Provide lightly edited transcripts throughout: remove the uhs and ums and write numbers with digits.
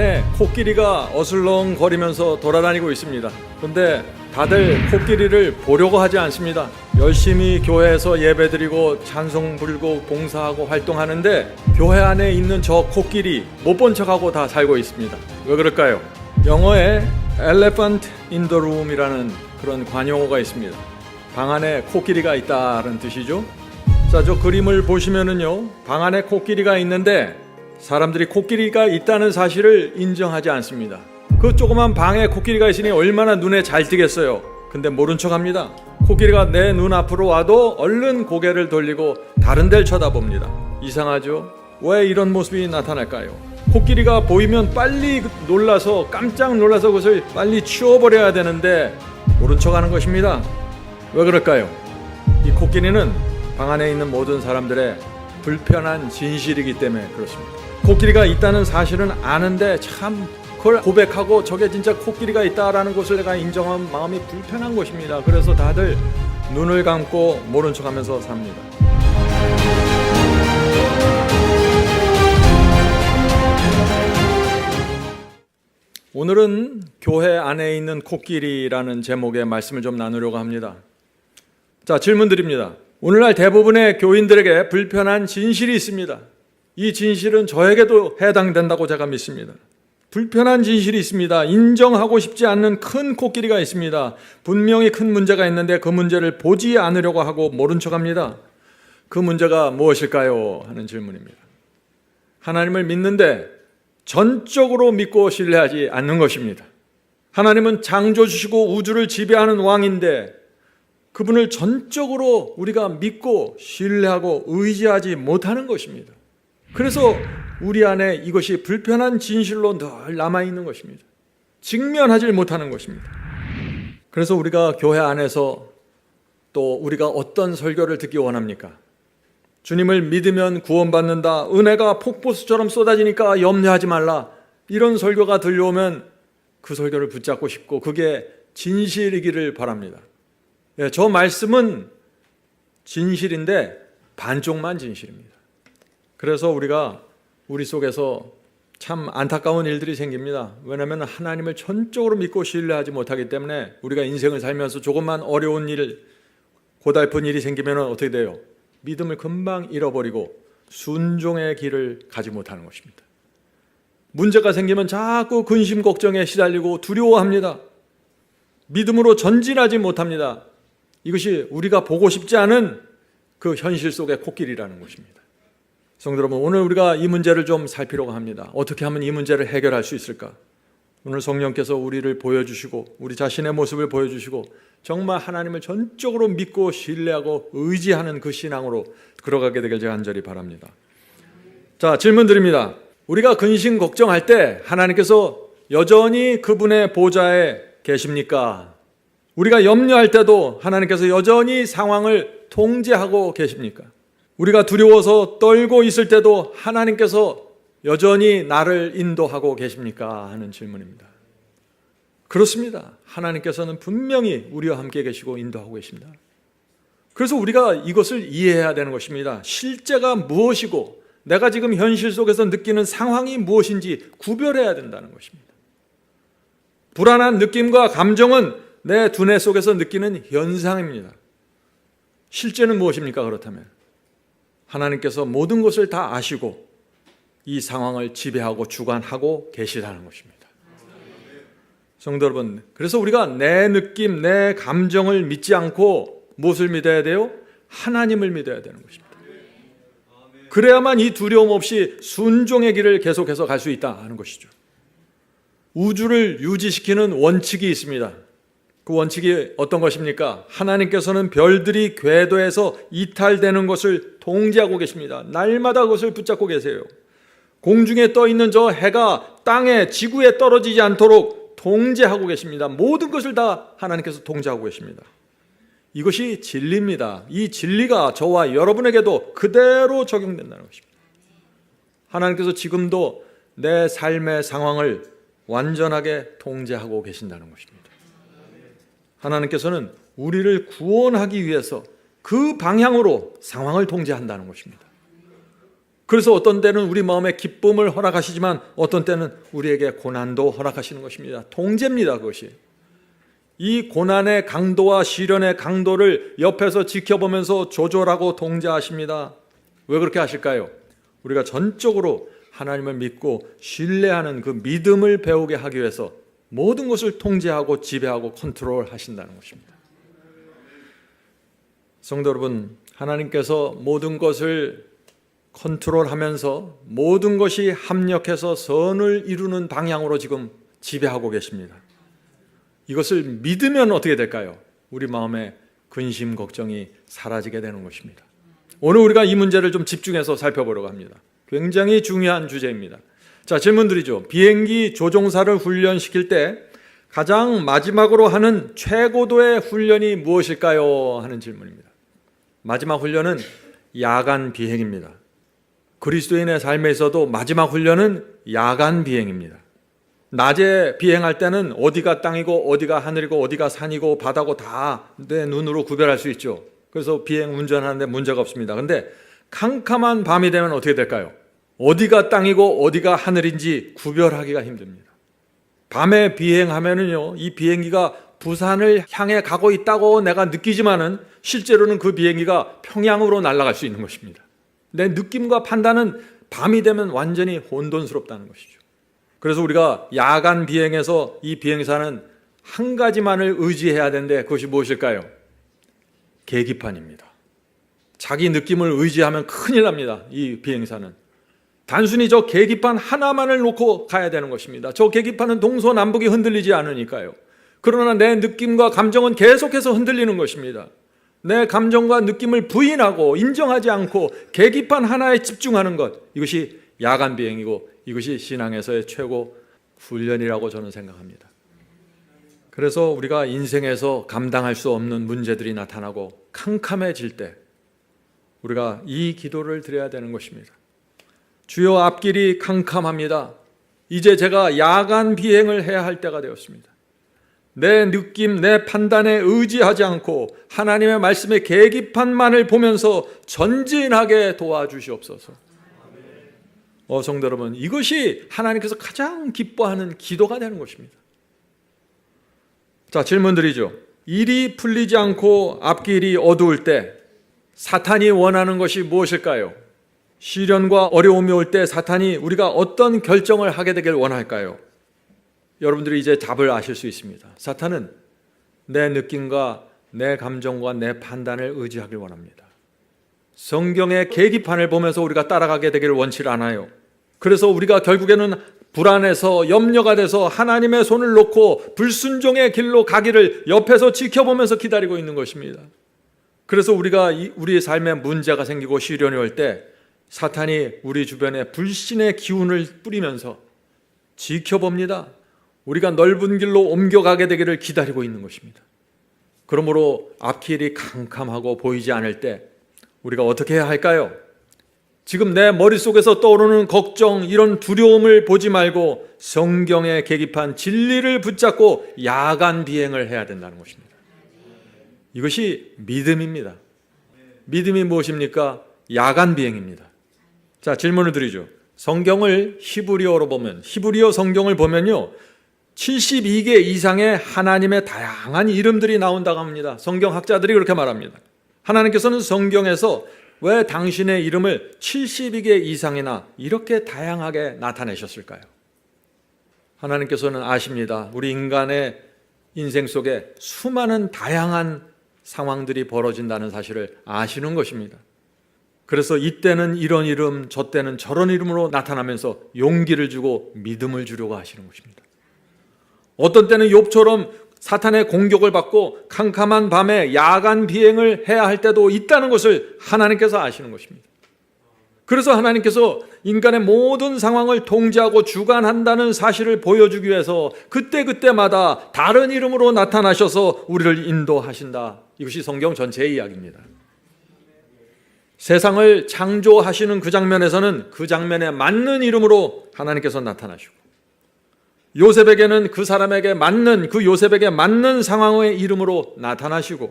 안에 코끼리가 어슬렁거리면서 돌아다니고 있습니다. 그런데 다들 코끼리를 보려고 하지 않습니다. 열심히 교회에서 예배드리고 찬송 부르고 봉사하고 활동하는데 교회 안에 있는 저 코끼리 못 본 척하고 다 살고 있습니다. 왜 그럴까요? 영어에 Elephant in the room이라는 그런 관용어가 있습니다. 방 안에 코끼리가 있다는 뜻이죠. 자, 저 그림을 보시면은요, 방 안에 코끼리가 있는데 사람들이 코끼리가 있다는 사실을 인정하지 않습니다. 그 조그만 방에 코끼리가 있으니 얼마나 눈에 잘 띄겠어요. 근데 모른 척합니다. 코끼리가 내 눈 앞으로 와도 얼른 고개를 돌리고 다른 데를 쳐다봅니다. 이상하죠? 왜 이런 모습이 나타날까요? 코끼리가 보이면 빨리 놀라서 깜짝 놀라서 그것을 빨리 치워버려야 되는데 모른 척하는 것입니다. 왜 그럴까요? 이 코끼리는 방 안에 있는 모든 사람들의 불편한 진실이기 때문에 그렇습니다. 코끼리가 있다는 사실은 아는데 참 그걸 고백하고 저게 진짜 코끼리가 있다라는 것을 내가 인정한 마음이 불편한 것입니다. 그래서 다들 눈을 감고 모른 척하면서 삽니다. 오늘은 교회 안에 있는 코끼리라는 제목의 말씀을 좀 나누려고 합니다. 자, 질문 드립니다. 오늘날 대부분의 교인들에게 불편한 진실이 있습니다. 이 진실은 저에게도 해당된다고 제가 믿습니다. 불편한 진실이 있습니다. 인정하고 싶지 않는 큰 코끼리가 있습니다. 분명히 큰 문제가 있는데 그 문제를 보지 않으려고 하고 모른 척합니다. 그 문제가 무엇일까요? 하는 질문입니다. 하나님을 믿는데 전적으로 믿고 신뢰하지 않는 것입니다. 하나님은 창조주시고 우주를 지배하는 왕인데 그분을 전적으로 우리가 믿고 신뢰하고 의지하지 못하는 것입니다. 그래서 우리 안에 이것이 불편한 진실로 늘 남아있는 것입니다. 직면하지 못하는 것입니다. 그래서 우리가 교회 안에서 또 우리가 어떤 설교를 듣기 원합니까? 주님을 믿으면 구원받는다, 은혜가 폭포수처럼 쏟아지니까 염려하지 말라, 이런 설교가 들려오면 그 설교를 붙잡고 싶고 그게 진실이기를 바랍니다. 저 말씀은 진실인데 반쪽만 진실입니다. 그래서 우리가 우리 속에서 참 안타까운 일들이 생깁니다. 왜냐하면 하나님을 전적으로 믿고 신뢰하지 못하기 때문에 우리가 인생을 살면서 조금만 어려운 일, 고달픈 일이 생기면 어떻게 돼요? 믿음을 금방 잃어버리고 순종의 길을 가지 못하는 것입니다. 문제가 생기면 자꾸 근심 걱정에 시달리고 두려워합니다. 믿음으로 전진하지 못합니다. 이것이 우리가 보고 싶지 않은 그 현실 속의 코끼리라는 것입니다. 성도 여러분, 오늘 우리가 이 문제를 좀 살피려고 합니다. 어떻게 하면 이 문제를 해결할 수 있을까? 오늘 성령께서 우리를 보여주시고 우리 자신의 모습을 보여주시고 정말 하나님을 전적으로 믿고 신뢰하고 의지하는 그 신앙으로 걸어가게 되길 제가 간절히 바랍니다. 자, 질문 드립니다. 우리가 근심 걱정할 때 하나님께서 여전히 그분의 보좌에 계십니까? 우리가 염려할 때도 하나님께서 여전히 상황을 통제하고 계십니까? 우리가 두려워서 떨고 있을 때도 하나님께서 여전히 나를 인도하고 계십니까? 하는 질문입니다. 그렇습니다. 하나님께서는 분명히 우리와 함께 계시고 인도하고 계십니다. 그래서 우리가 이것을 이해해야 되는 것입니다. 실제가 무엇이고 내가 지금 현실 속에서 느끼는 상황이 무엇인지 구별해야 된다는 것입니다. 불안한 느낌과 감정은 내 두뇌 속에서 느끼는 현상입니다. 실제는 무엇입니까? 그렇다면 하나님께서 모든 것을 다 아시고 이 상황을 지배하고 주관하고 계시다는 것입니다. 성도 여러분, 그래서 우리가 내 느낌, 내 감정을 믿지 않고 무엇을 믿어야 돼요? 하나님을 믿어야 되는 것입니다. 그래야만 이 두려움 없이 순종의 길을 계속해서 갈 수 있다 하는 것이죠. 우주를 유지시키는 원칙이 있습니다. 그 원칙이 어떤 것입니까? 하나님께서는 별들이 궤도에서 이탈되는 것을 통제하고 계십니다. 날마다 그것을 붙잡고 계세요. 공중에 떠 있는 저 해가 땅에 지구에 떨어지지 않도록 통제하고 계십니다. 모든 것을 다 하나님께서 통제하고 계십니다. 이것이 진리입니다. 이 진리가 저와 여러분에게도 그대로 적용된다는 것입니다. 하나님께서 지금도 내 삶의 상황을 완전하게 통제하고 계신다는 것입니다. 하나님께서는 우리를 구원하기 위해서 그 방향으로 상황을 통제한다는 것입니다. 그래서 어떤 때는 우리 마음에 기쁨을 허락하시지만 어떤 때는 우리에게 고난도 허락하시는 것입니다. 통제입니다, 그것이. 이 고난의 강도와 시련의 강도를 옆에서 지켜보면서 조절하고 통제하십니다. 왜 그렇게 하실까요? 우리가 전적으로 하나님을 믿고 신뢰하는 그 믿음을 배우게 하기 위해서 모든 것을 통제하고 지배하고 컨트롤하신다는 것입니다. 성도 여러분, 하나님께서 모든 것을 컨트롤하면서 모든 것이 합력해서 선을 이루는 방향으로 지금 지배하고 계십니다. 이것을 믿으면 어떻게 될까요? 우리 마음에 근심, 걱정이 사라지게 되는 것입니다. 오늘 우리가 이 문제를 좀 집중해서 살펴보려고 합니다. 굉장히 중요한 주제입니다. 자, 질문 드리죠. 비행기 조종사를 훈련시킬 때 가장 마지막으로 하는 최고도의 훈련이 무엇일까요? 하는 질문입니다. 마지막 훈련은 야간 비행입니다. 그리스도인의 삶에서도 마지막 훈련은 야간 비행입니다. 낮에 비행할 때는 어디가 땅이고 어디가 하늘이고 어디가 산이고 바다고 다 내 눈으로 구별할 수 있죠. 그래서 비행 운전하는데 문제가 없습니다. 그런데 캄캄한 밤이 되면 어떻게 될까요? 어디가 땅이고 어디가 하늘인지 구별하기가 힘듭니다. 밤에 비행하면은요, 이 비행기가 부산을 향해 가고 있다고 내가 느끼지만은 실제로는 그 비행기가 평양으로 날아갈 수 있는 것입니다. 내 느낌과 판단은 밤이 되면 완전히 혼돈스럽다는 것이죠. 그래서 우리가 야간 비행에서 이 비행사는 한 가지만을 의지해야 되는데 그것이 무엇일까요? 계기판입니다. 자기 느낌을 의지하면 큰일 납니다. 이 비행사는 단순히 저 계기판 하나만을 놓고 가야 되는 것입니다. 저 계기판은 동서남북이 흔들리지 않으니까요. 그러나 내 느낌과 감정은 계속해서 흔들리는 것입니다. 내 감정과 느낌을 부인하고 인정하지 않고 계기판 하나에 집중하는 것, 이것이 야간 비행이고 이것이 신앙에서의 최고 훈련이라고 저는 생각합니다. 그래서 우리가 인생에서 감당할 수 없는 문제들이 나타나고 캄캄해질 때 우리가 이 기도를 드려야 되는 것입니다. 주여, 앞길이 캄캄합니다. 이제 제가 야간 비행을 해야 할 때가 되었습니다. 내 느낌, 내 판단에 의지하지 않고 하나님의 말씀의 계기판만을 보면서 전진하게 도와주시옵소서. 성도 여러분, 이것이 하나님께서 가장 기뻐하는 기도가 되는 것입니다. 자, 질문 드리죠. 일이 풀리지 않고 앞길이 어두울 때 사탄이 원하는 것이 무엇일까요? 시련과 어려움이 올 때 사탄이 우리가 어떤 결정을 하게 되길 원할까요? 여러분들이 이제 답을 아실 수 있습니다. 사탄은 내 느낌과 내 감정과 내 판단을 의지하길 원합니다. 성경의 계기판을 보면서 우리가 따라가게 되기를 원치 않아요. 그래서 우리가 결국에는 불안해서 염려가 돼서 하나님의 손을 놓고 불순종의 길로 가기를 옆에서 지켜보면서 기다리고 있는 것입니다. 그래서 우리가 우리의 삶에 문제가 생기고 시련이 올 때 사탄이 우리 주변에 불신의 기운을 뿌리면서 지켜봅니다. 우리가 넓은 길로 옮겨가게 되기를 기다리고 있는 것입니다. 그러므로 앞길이 캄캄하고 보이지 않을 때 우리가 어떻게 해야 할까요? 지금 내 머릿속에서 떠오르는 걱정, 이런 두려움을 보지 말고 성경의 계기판 진리를 붙잡고 야간 비행을 해야 된다는 것입니다. 이것이 믿음입니다. 믿음이 무엇입니까? 야간 비행입니다. 자, 질문을 드리죠. 성경을 히브리어로 보면, 히브리어 성경을 보면요, 72개 이상의 하나님의 다양한 이름들이 나온다고 합니다. 성경학자들이 그렇게 말합니다. 하나님께서는 성경에서 왜 당신의 이름을 72개 이상이나 이렇게 다양하게 나타내셨을까요? 하나님께서는 아십니다. 우리 인간의 인생 속에 수많은 다양한 상황들이 벌어진다는 사실을 아시는 것입니다. 그래서 이때는 이런 이름, 저 때는 저런 이름으로 나타나면서 용기를 주고 믿음을 주려고 하시는 것입니다. 어떤 때는 욥처럼 사탄의 공격을 받고 캄캄한 밤에 야간 비행을 해야 할 때도 있다는 것을 하나님께서 아시는 것입니다. 그래서 하나님께서 인간의 모든 상황을 통제하고 주관한다는 사실을 보여주기 위해서 그때그때마다 다른 이름으로 나타나셔서 우리를 인도하신다. 이것이 성경 전체의 이야기입니다. 세상을 창조하시는 그 장면에서는 그 장면에 맞는 이름으로 하나님께서 나타나시고, 요셉에게는 그 사람에게 맞는, 그 요셉에게 맞는 상황의 이름으로 나타나시고,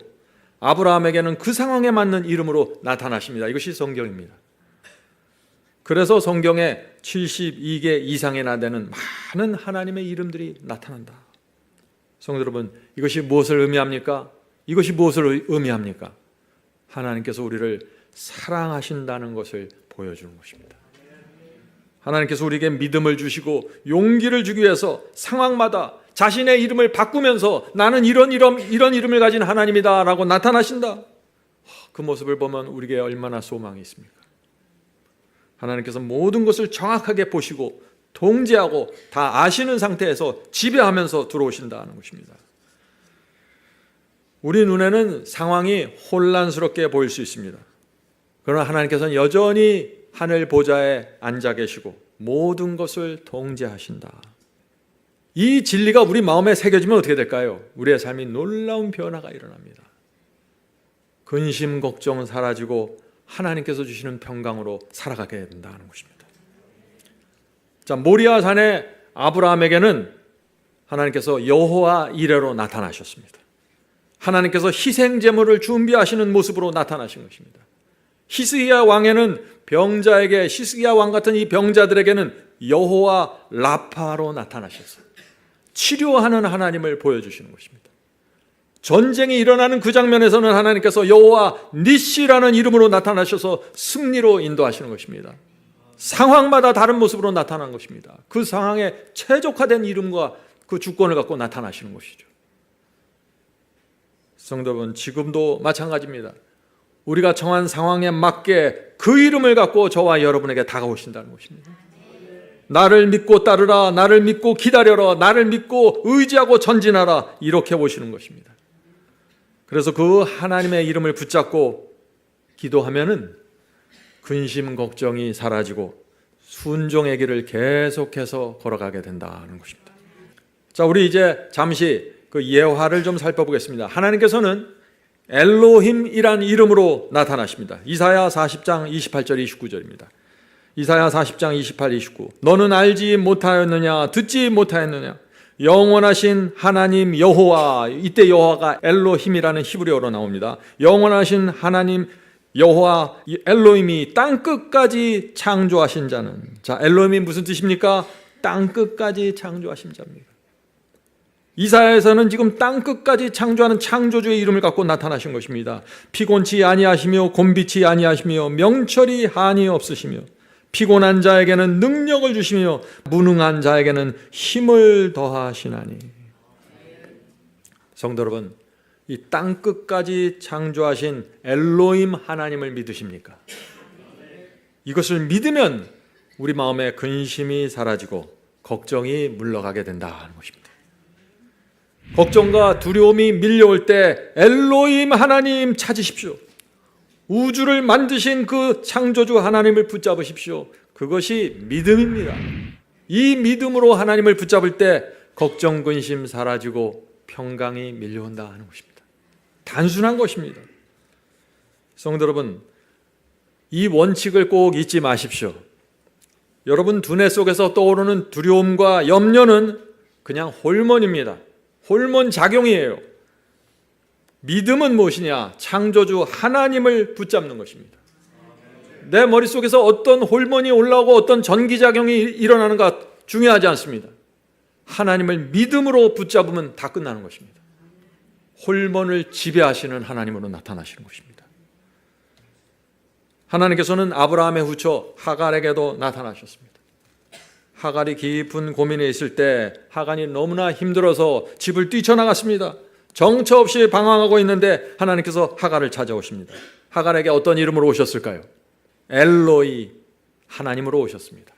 아브라함에게는 그 상황에 맞는 이름으로 나타나십니다. 이것이 성경입니다. 그래서 성경에 72개 이상이나 되는 많은 하나님의 이름들이 나타난다. 성도 여러분, 이것이 무엇을 의미합니까? 이것이 무엇을 의미합니까? 하나님께서 우리를 사랑하신다는 것을 보여주는 것입니다. 하나님께서 우리에게 믿음을 주시고 용기를 주기 위해서 상황마다 자신의 이름을 바꾸면서 나는 이런 이름을 가진 하나님이다 라고 나타나신다. 그 모습을 보면 우리에게 얼마나 소망이 있습니까? 하나님께서 모든 것을 정확하게 보시고 통제하고 다 아시는 상태에서 지배하면서 들어오신다는 것입니다. 우리 눈에는 상황이 혼란스럽게 보일 수 있습니다. 그러나 하나님께서는 여전히 하늘 보좌에 앉아 계시고 모든 것을 통제하신다. 이 진리가 우리 마음에 새겨지면 어떻게 될까요? 우리의 삶이 놀라운 변화가 일어납니다. 근심, 걱정은 사라지고 하나님께서 주시는 평강으로 살아가게 된다는 것입니다. 자, 모리아 산의 아브라함에게는 하나님께서 여호와 이레로 나타나셨습니다. 하나님께서 희생 제물을 준비하시는 모습으로 나타나신 것입니다. 히스기야 왕에는 병자에게, 히스기야 왕 같은 이 병자들에게는 여호와 라파로 나타나셨어요. 치료하는 하나님을 보여주시는 것입니다. 전쟁이 일어나는 그 장면에서는 하나님께서 여호와 니시라는 이름으로 나타나셔서 승리로 인도하시는 것입니다. 상황마다 다른 모습으로 나타난 것입니다. 그 상황에 최적화된 이름과 그 주권을 갖고 나타나시는 것이죠. 성도 여러분, 지금도 마찬가지입니다. 우리가 정한 상황에 맞게 그 이름을 갖고 저와 여러분에게 다가오신다는 것입니다. 나를 믿고 따르라, 나를 믿고 기다려라, 나를 믿고 의지하고 전진하라, 이렇게 오시는 것입니다. 그래서 그 하나님의 이름을 붙잡고 기도하면은 근심 걱정이 사라지고 순종의 길을 계속해서 걸어가게 된다는 것입니다. 자, 우리 이제 잠시 그 예화를 좀 살펴보겠습니다. 하나님께서는 엘로힘이란 이름으로 나타나십니다. 이사야 40장 28절 29절입니다. 이사야 40장 28, 29. 너는 알지 못하였느냐, 듣지 못하였느냐, 영원하신 하나님 여호와. 이때 여호와가 엘로힘이라는 히브리어로 나옵니다. 영원하신 하나님 여호와 엘로힘이 땅끝까지 창조하신 자는. 자, 엘로힘이 무슨 뜻입니까? 땅끝까지 창조하신 자입니다. 이사야에서는 지금 땅끝까지 창조하는 창조주의 이름을 갖고 나타나신 것입니다. 피곤치 아니하시며 곤비치 아니하시며 명철이 한이 없으시며 피곤한 자에게는 능력을 주시며 무능한 자에게는 힘을 더하시나니. 성도 여러분, 이 땅끝까지 창조하신 엘로힘 하나님을 믿으십니까? 이것을 믿으면 우리 마음에 근심이 사라지고 걱정이 물러가게 된다는 것입니다. 걱정과 두려움이 밀려올 때 엘로힘 하나님 찾으십시오. 우주를 만드신 그 창조주 하나님을 붙잡으십시오. 그것이 믿음입니다. 이 믿음으로 하나님을 붙잡을 때 걱정, 근심 사라지고 평강이 밀려온다 하는 것입니다. 단순한 것입니다. 성도 여러분, 이 원칙을 꼭 잊지 마십시오. 여러분 두뇌 속에서 떠오르는 두려움과 염려는 그냥 호르몬입니다. 호르몬 작용이에요. 믿음은 무엇이냐? 창조주 하나님을 붙잡는 것입니다. 내 머릿속에서 어떤 호르몬이 올라오고 어떤 전기작용이 일어나는가 중요하지 않습니다. 하나님을 믿음으로 붙잡으면 다 끝나는 것입니다. 호르몬을 지배하시는 하나님으로 나타나시는 것입니다. 하나님께서는 아브라함의 후처 하갈에게도 나타나셨습니다. 하갈이 깊은 고민에 있을 때 하갈이 너무나 힘들어서 집을 뛰쳐나갔습니다. 정처 없이 방황하고 있는데 하나님께서 하갈을 찾아오십니다. 하갈에게 어떤 이름으로 오셨을까요? 엘로이, 하나님으로 오셨습니다.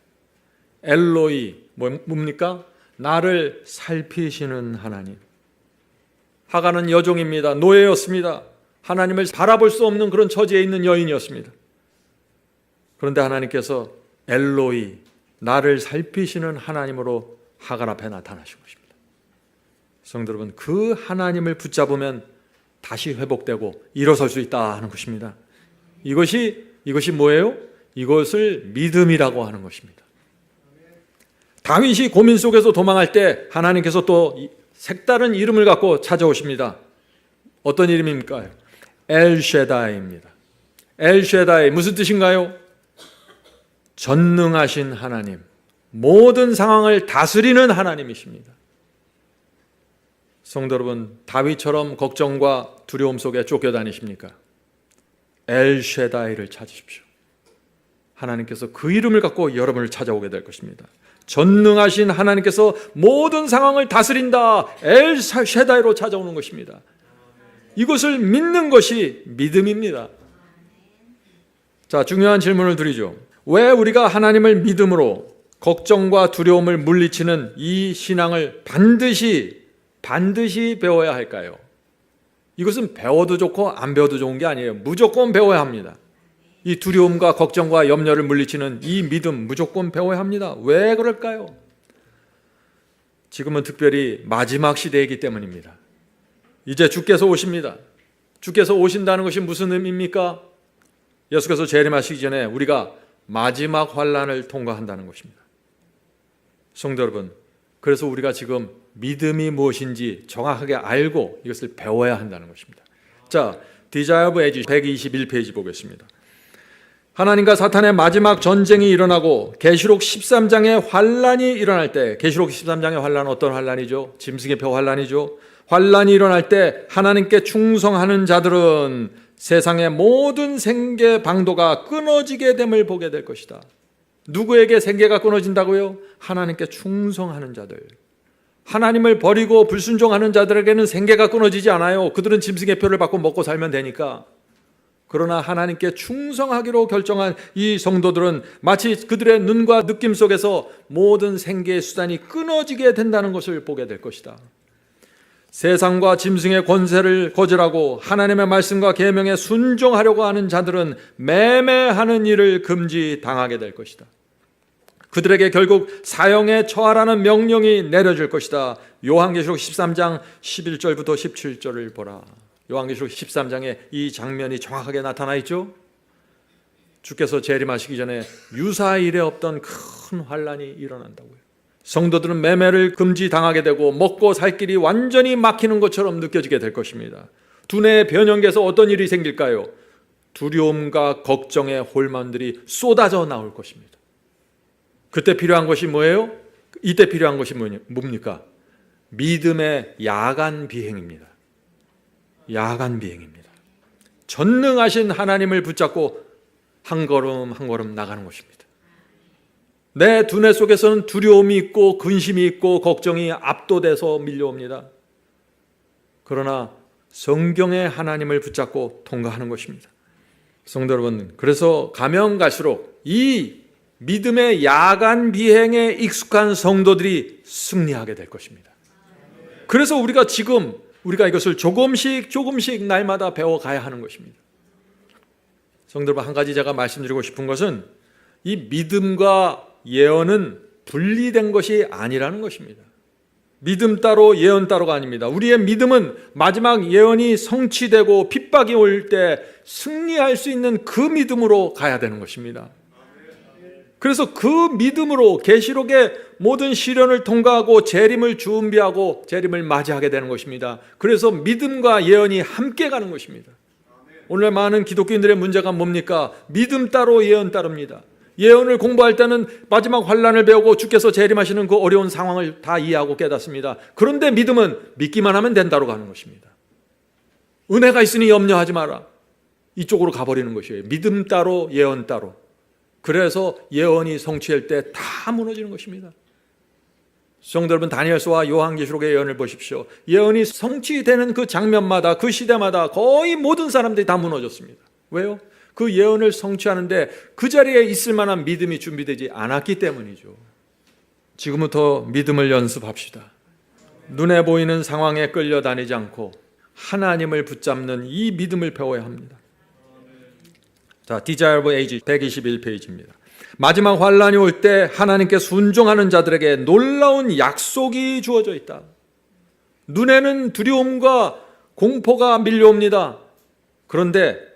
엘로이, 뭡니까? 나를 살피시는 하나님. 하갈은 여종입니다. 노예였습니다. 하나님을 바라볼 수 없는 그런 처지에 있는 여인이었습니다. 그런데 하나님께서 엘로이, 나를 살피시는 하나님으로 하갈 앞에 나타나신 것입니다. 성도 여러분, 그 하나님을 붙잡으면 다시 회복되고 일어설 수 있다 하는 것입니다. 이것이 뭐예요? 이것을 믿음이라고 하는 것입니다. 다윗이 고민 속에서 도망할 때 하나님께서 또 색다른 이름을 갖고 찾아오십니다. 어떤 이름입니까? 엘쉐다이입니다. 엘쉐다이 무슨 뜻인가요? 전능하신 하나님, 모든 상황을 다스리는 하나님이십니다. 성도 여러분, 다윗처럼 걱정과 두려움 속에 쫓겨다니십니까? 엘쉐다이를 찾으십시오. 하나님께서 그 이름을 갖고 여러분을 찾아오게 될 것입니다. 전능하신 하나님께서 모든 상황을 다스린다. 엘쉐다이로 찾아오는 것입니다. 이것을 믿는 것이 믿음입니다. 자, 중요한 질문을 드리죠. 왜 우리가 하나님을 믿음으로 걱정과 두려움을 물리치는 이 신앙을 반드시 배워야 할까요? 이것은 배워도 좋고 안 배워도 좋은 게 아니에요. 무조건 배워야 합니다. 이 두려움과 걱정과 염려를 물리치는 이 믿음 무조건 배워야 합니다. 왜 그럴까요? 지금은 특별히 마지막 시대이기 때문입니다. 이제 주께서 오십니다. 주께서 오신다는 것이 무슨 의미입니까? 예수께서 재림하시기 전에 우리가 마지막 환난을 통과한다는 것입니다. 성도 여러분, 그래서 우리가 지금 믿음이 무엇인지 정확하게 알고 이것을 배워야 한다는 것입니다. 자, Desire of Ages 121페이지 보겠습니다. 하나님과 사탄의 마지막 전쟁이 일어나고 계시록 13장의 환란이 일어날 때, 계시록 13장의 환란은 어떤 환란이죠? 짐승의 표 환란이죠. 환란이 일어날 때 하나님께 충성하는 자들은 세상의 모든 생계 방도가 끊어지게 됨을 보게 될 것이다. 누구에게 생계가 끊어진다고요? 하나님께 충성하는 자들. 하나님을 버리고 불순종하는 자들에게는 생계가 끊어지지 않아요. 그들은 짐승의 표를 받고 먹고 살면 되니까. 그러나 하나님께 충성하기로 결정한 이 성도들은 마치 그들의 눈과 느낌 속에서 모든 생계의 수단이 끊어지게 된다는 것을 보게 될 것이다. 세상과 짐승의 권세를 거절하고 하나님의 말씀과 계명에 순종하려고 하는 자들은 매매하는 일을 금지당하게 될 것이다. 그들에게 결국 사형에 처하라는 명령이 내려질 것이다. 요한계시록 13장 11절부터 17절을 보라. 요한계시록 13장에 이 장면이 정확하게 나타나 있죠. 주께서 재림하시기 전에 유사 이래 없던 큰 환란이 일어난다고요. 성도들은 매매를 금지당하게 되고 먹고 살 길이 완전히 막히는 것처럼 느껴지게 될 것입니다. 두뇌의 변형계에서 어떤 일이 생길까요? 두려움과 걱정의 홀만들이 쏟아져 나올 것입니다. 그때 필요한 것이 뭐예요? 이때 필요한 것이 뭡니까? 믿음의 야간 비행입니다. 야간 비행입니다. 전능하신 하나님을 붙잡고 한 걸음 한 걸음 나가는 것입니다. 내 두뇌 속에서는 두려움이 있고 근심이 있고 걱정이 압도돼서 밀려옵니다. 그러나 성경의 하나님을 붙잡고 통과하는 것입니다. 성도 여러분, 그래서 가면 갈수록 이 믿음의 야간 비행에 익숙한 성도들이 승리하게 될 것입니다. 그래서 우리가 이것을 조금씩 날마다 배워가야 하는 것입니다. 성도 여러분, 한 가지 제가 말씀드리고 싶은 것은 이 믿음과 예언은 분리된 것이 아니라는 것입니다. 믿음 따로 예언 따로가 아닙니다. 우리의 믿음은 마지막 예언이 성취되고 핍박이 올 때 승리할 수 있는 그 믿음으로 가야 되는 것입니다. 그래서 그 믿음으로 계시록의 모든 시련을 통과하고 재림을 준비하고 재림을 맞이하게 되는 것입니다. 그래서 믿음과 예언이 함께 가는 것입니다. 오늘 많은 기독교인들의 문제가 뭡니까? 믿음 따로 예언 따로입니다. 예언을 공부할 때는 마지막 환란을 배우고 주께서 재림하시는 그 어려운 상황을 다 이해하고 깨닫습니다. 그런데 믿음은 믿기만 하면 된다로 가는 것입니다. 은혜가 있으니 염려하지 마라. 이쪽으로 가버리는 것이에요. 믿음 따로 예언 따로. 그래서 예언이 성취할 때 다 무너지는 것입니다. 성도 여러분, 다니엘서와 요한계시록의 예언을 보십시오. 예언이 성취되는 그 장면마다 그 시대마다 거의 모든 사람들이 다 무너졌습니다. 왜요? 그 예언을 성취하는데 그 자리에 있을 만한 믿음이 준비되지 않았기 때문이죠. 지금부터 믿음을 연습합시다. 눈에 보이는 상황에 끌려다니지 않고 하나님을 붙잡는 이 믿음을 배워야 합니다. 자, Desire of Ages 121페이지입니다. 마지막 환란이 올 때 하나님께 순종하는 자들에게 놀라운 약속이 주어져 있다. 눈에는 두려움과 공포가 밀려옵니다. 그런데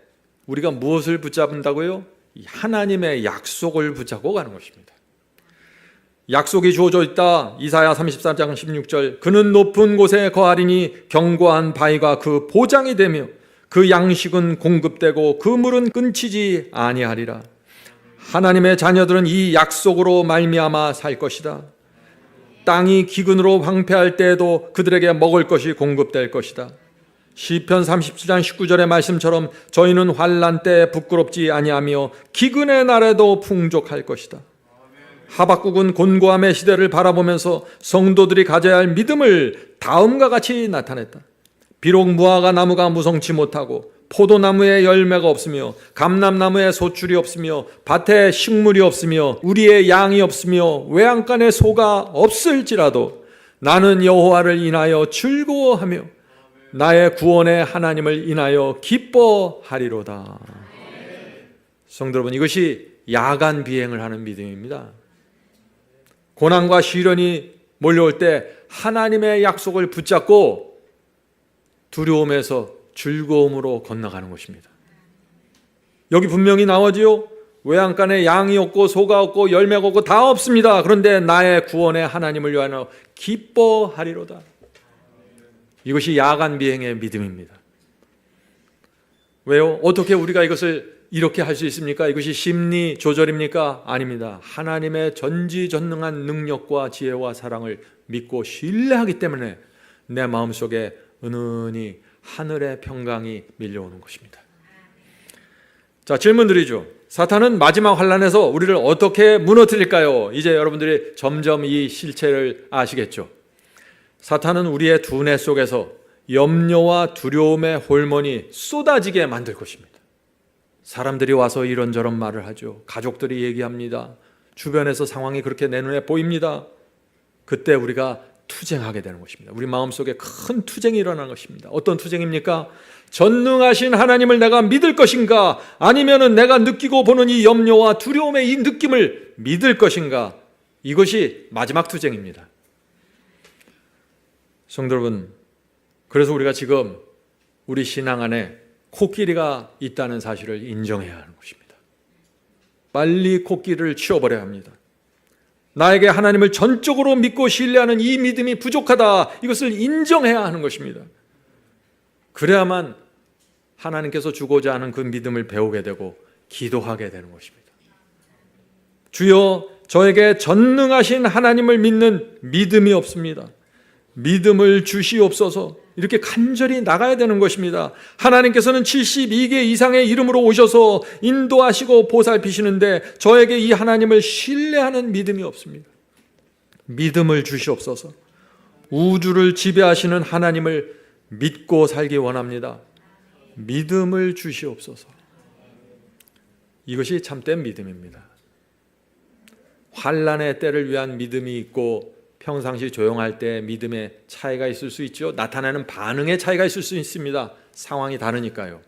우리가 무엇을 붙잡는다고요? 하나님의 약속을 붙잡고 가는 것입니다. 약속이 주어져 있다. 이사야 33장 16절. 그는 높은 곳에 거하리니 견고한 바위가 그 보장이 되며 그 양식은 공급되고 그 물은 끊치지 아니하리라. 하나님의 자녀들은 이 약속으로 말미암아 살 것이다. 땅이 기근으로 황폐할 때에도 그들에게 먹을 것이 공급될 것이다. 시편 37장 19절의 말씀처럼 저희는 환난 때에 부끄럽지 아니하며 기근의 날에도 풍족할 것이다. 하박국은 곤고함의 시대를 바라보면서 성도들이 가져야 할 믿음을 다음과 같이 나타냈다. 비록 무화과 나무가 무성치 못하고 포도나무에 열매가 없으며 감람나무에 소출이 없으며 밭에 식물이 없으며 우리의 양이 없으며 외양간에 소가 없을지라도 나는 여호와를 인하여 즐거워하며 나의 구원의 하나님을 인하여 기뻐하리로다. 성도 여러분, 이것이 야간 비행을 하는 믿음입니다. 고난과 시련이 몰려올 때 하나님의 약속을 붙잡고 두려움에서 즐거움으로 건너가는 것입니다. 여기 분명히 나오지요. 외양간에 양이 없고 소가 없고 열매가 없고 다 없습니다. 그런데 나의 구원의 하나님을 위하여 기뻐하리로다. 이것이 야간 비행의 믿음입니다. 왜요? 어떻게 우리가 이것을 이렇게 할 수 있습니까? 이것이 심리 조절입니까? 아닙니다. 하나님의 전지전능한 능력과 지혜와 사랑을 믿고 신뢰하기 때문에 내 마음속에 은은히 하늘의 평강이 밀려오는 것입니다. 자, 질문 드리죠. 사탄은 마지막 환난에서 우리를 어떻게 무너뜨릴까요? 이제 여러분들이 점점 이 실체를 아시겠죠. 사탄은 우리의 두뇌 속에서 염려와 두려움의 호르몬이 쏟아지게 만들 것입니다. 사람들이 와서 이런저런 말을 하죠. 가족들이 얘기합니다. 주변에서 상황이 그렇게 내 눈에 보입니다. 그때 우리가 투쟁하게 되는 것입니다. 우리 마음속에 큰 투쟁이 일어나는 것입니다. 어떤 투쟁입니까? 전능하신 하나님을 내가 믿을 것인가? 아니면은 내가 느끼고 보는 이 염려와 두려움의 이 느낌을 믿을 것인가? 이것이 마지막 투쟁입니다. 성도 여러분, 그래서 우리가 지금 우리 신앙 안에 코끼리가 있다는 사실을 인정해야 하는 것입니다. 빨리 코끼리를 치워버려야 합니다. 나에게 하나님을 전적으로 믿고 신뢰하는 이 믿음이 부족하다. 이것을 인정해야 하는 것입니다. 그래야만 하나님께서 주고자 하는 그 믿음을 배우게 되고 기도하게 되는 것입니다. 주여, 저에게 전능하신 하나님을 믿는 믿음이 없습니다. 믿음을 주시옵소서. 이렇게 간절히 나가야 되는 것입니다. 하나님께서는 72개 이상의 이름으로 오셔서 인도하시고 보살피시는데 저에게 이 하나님을 신뢰하는 믿음이 없습니다. 믿음을 주시옵소서. 우주를 지배하시는 하나님을 믿고 살기 원합니다. 믿음을 주시옵소서. 이것이 참된 믿음입니다. 환난의 때를 위한 믿음이 있고 평상시 조용할 때 믿음의 차이가 있을 수 있죠. 나타나는 반응의 차이가 있을 수 있습니다. 상황이 다르니까요.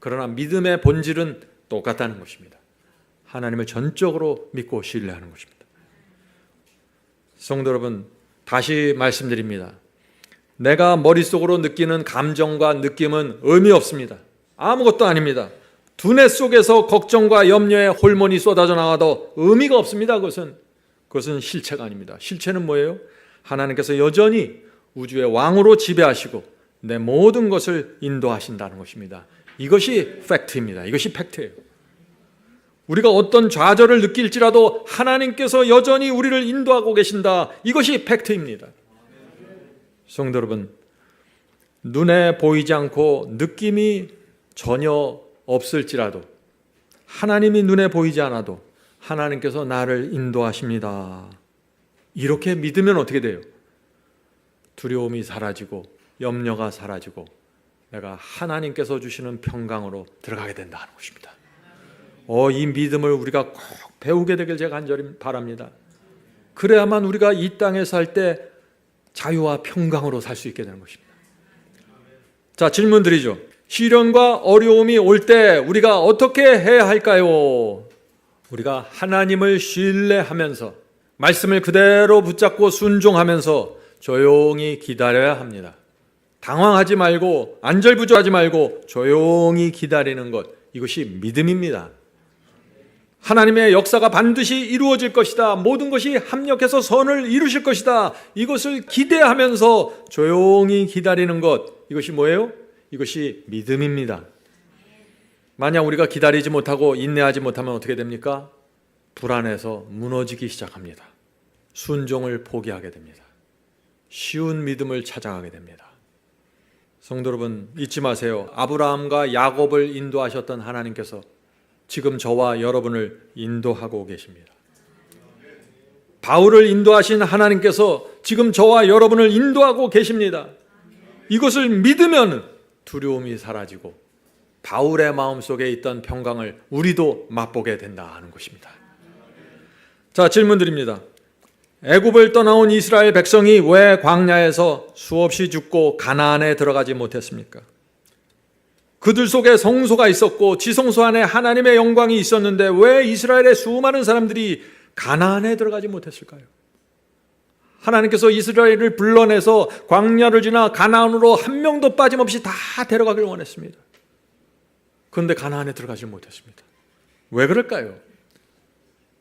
그러나 믿음의 본질은 똑같다는 것입니다. 하나님을 전적으로 믿고 신뢰하는 것입니다. 성도 여러분, 다시 말씀드립니다. 내가 머릿속으로 느끼는 감정과 느낌은 의미 없습니다. 아무것도 아닙니다. 두뇌 속에서 걱정과 염려의 호르몬이 쏟아져 나와도 의미가 없습니다. 그것은 실체가 아닙니다. 실체는 뭐예요? 하나님께서 여전히 우주의 왕으로 지배하시고 내 모든 것을 인도하신다는 것입니다. 이것이 팩트입니다. 이것이 팩트예요. 우리가 어떤 좌절을 느낄지라도 하나님께서 여전히 우리를 인도하고 계신다. 이것이 팩트입니다. 성도 여러분, 눈에 보이지 않고 느낌이 전혀 없을지라도 하나님이 눈에 보이지 않아도 하나님께서 나를 인도하십니다. 이렇게 믿으면 어떻게 돼요? 두려움이 사라지고 염려가 사라지고 내가 하나님께서 주시는 평강으로 들어가게 된다는 것입니다. 이 믿음을 우리가 꼭 배우게 되길 제가 간절히 바랍니다. 그래야만 우리가 이 땅에 살 때 자유와 평강으로 살 수 있게 되는 것입니다. 자, 질문 드리죠. 시련과 어려움이 올 때 우리가 어떻게 해야 할까요? 우리가 하나님을 신뢰하면서 말씀을 그대로 붙잡고 순종하면서 조용히 기다려야 합니다. 당황하지 말고 안절부절하지 말고 조용히 기다리는 것, 이것이 믿음입니다. 하나님의 역사가 반드시 이루어질 것이다. 모든 것이 합력해서 선을 이루실 것이다. 이것을 기대하면서 조용히 기다리는 것, 이것이 뭐예요? 이것이 믿음입니다. 만약 우리가 기다리지 못하고 인내하지 못하면 어떻게 됩니까? 불안해서 무너지기 시작합니다. 순종을 포기하게 됩니다. 쉬운 믿음을 찾아가게 됩니다. 성도 여러분, 잊지 마세요. 아브라함과 야곱을 인도하셨던 하나님께서 지금 저와 여러분을 인도하고 계십니다. 바울을 인도하신 하나님께서 지금 저와 여러분을 인도하고 계십니다. 이것을 믿으면 두려움이 사라지고 바울의 마음속에 있던 평강을 우리도 맛보게 된다 하는 것입니다. 자, 질문 드립니다. 애굽을 떠나온 이스라엘 백성이 왜 광야에서 수없이 죽고 가나안에 들어가지 못했습니까? 그들 속에 성소가 있었고 지성소 안에 하나님의 영광이 있었는데 왜 이스라엘의 수많은 사람들이 가나안에 들어가지 못했을까요? 하나님께서 이스라엘을 불러내서 광야를 지나 가나안으로 한 명도 빠짐없이 다 데려가길 원했습니다. 그런데 가나안에 들어가지 못했습니다. 왜 그럴까요?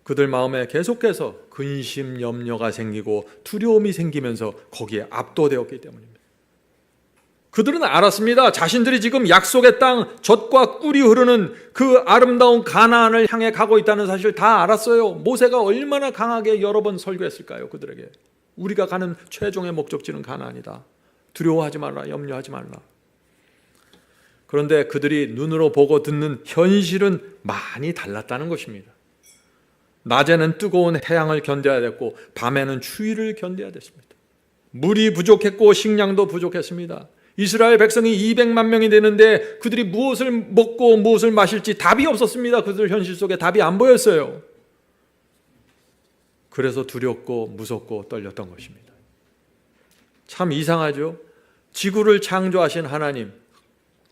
그들 마음에 계속해서 근심, 염려가 생기고 두려움이 생기면서 거기에 압도되었기 때문입니다. 그들은 알았습니다. 자신들이 지금 약속의 땅, 젖과 꿀이 흐르는 그 아름다운 가나안을 향해 가고 있다는 사실을 다 알았어요. 모세가 얼마나 강하게 여러 번 설교했을까요? 그들에게. 우리가 가는 최종의 목적지는 가나안이다. 두려워하지 말라, 염려하지 말라. 그런데 그들이 눈으로 보고 듣는 현실은 많이 달랐다는 것입니다. 낮에는 뜨거운 태양을 견뎌야 됐고 밤에는 추위를 견뎌야 됐습니다. 물이 부족했고 식량도 부족했습니다. 이스라엘 백성이 200만 명이 되는데 그들이 무엇을 먹고 무엇을 마실지 답이 없었습니다. 그들 현실 속에 답이 안 보였어요. 그래서 두렵고 무섭고 떨렸던 것입니다. 참 이상하죠? 지구를 창조하신 하나님,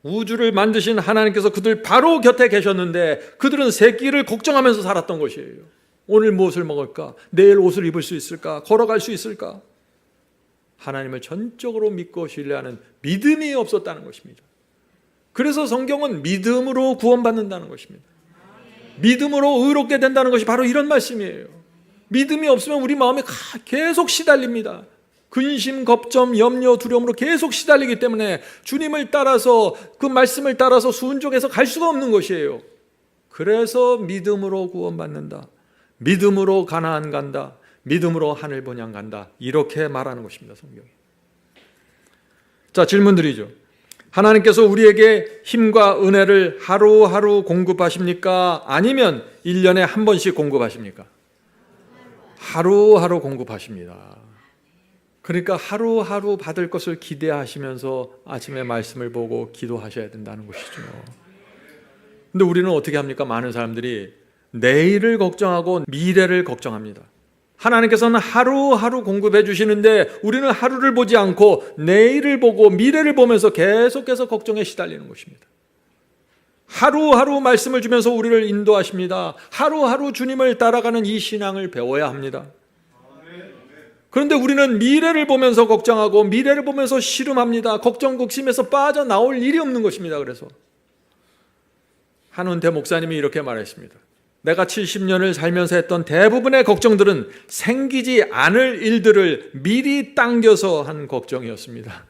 우주를 만드신 하나님께서 그들 바로 곁에 계셨는데 그들은 새끼를 걱정하면서 살았던 것이에요. 오늘 무엇을 먹을까? 내일 옷을 입을 수 있을까? 걸어갈 수 있을까? 하나님을 전적으로 믿고 신뢰하는 믿음이 없었다는 것입니다. 그래서 성경은 믿음으로 구원받는다는 것입니다. 믿음으로 의롭게 된다는 것이 바로 이런 말씀이에요. 믿음이 없으면 우리 마음이 계속 시달립니다. 근심, 걱정, 염려, 두려움으로 계속 시달리기 때문에 주님을 따라서 그 말씀을 따라서 순종해서 갈 수가 없는 것이에요. 그래서 믿음으로 구원받는다. 믿음으로 가나안 간다. 믿음으로 하늘 본향 간다. 이렇게 말하는 것입니다. 성경이. 자, 질문 드리죠. 하나님께서 우리에게 힘과 은혜를 하루하루 공급하십니까? 아니면 1년에 한 번씩 공급하십니까? 하루하루 공급하십니다. 그러니까 하루하루 받을 것을 기대하시면서 아침에 말씀을 보고 기도하셔야 된다는 것이죠. 근데 우리는 어떻게 합니까? 많은 사람들이 내일을 걱정하고 미래를 걱정합니다. 하나님께서는 하루하루 공급해 주시는데 우리는 하루를 보지 않고 내일을 보고 미래를 보면서 계속해서 걱정에 시달리는 것입니다. 하루하루 말씀을 주면서 우리를 인도하십니다. 하루하루 주님을 따라가는 이 신앙을 배워야 합니다. 그런데 우리는 미래를 보면서 걱정하고 미래를 보면서 씨름합니다. 걱정 극심에서 빠져나올 일이 없는 것입니다. 그래서 한은태 목사님이 이렇게 말했습니다. 내가 70년을 살면서 했던 대부분의 걱정들은 생기지 않을 일들을 미리 당겨서 한 걱정이었습니다.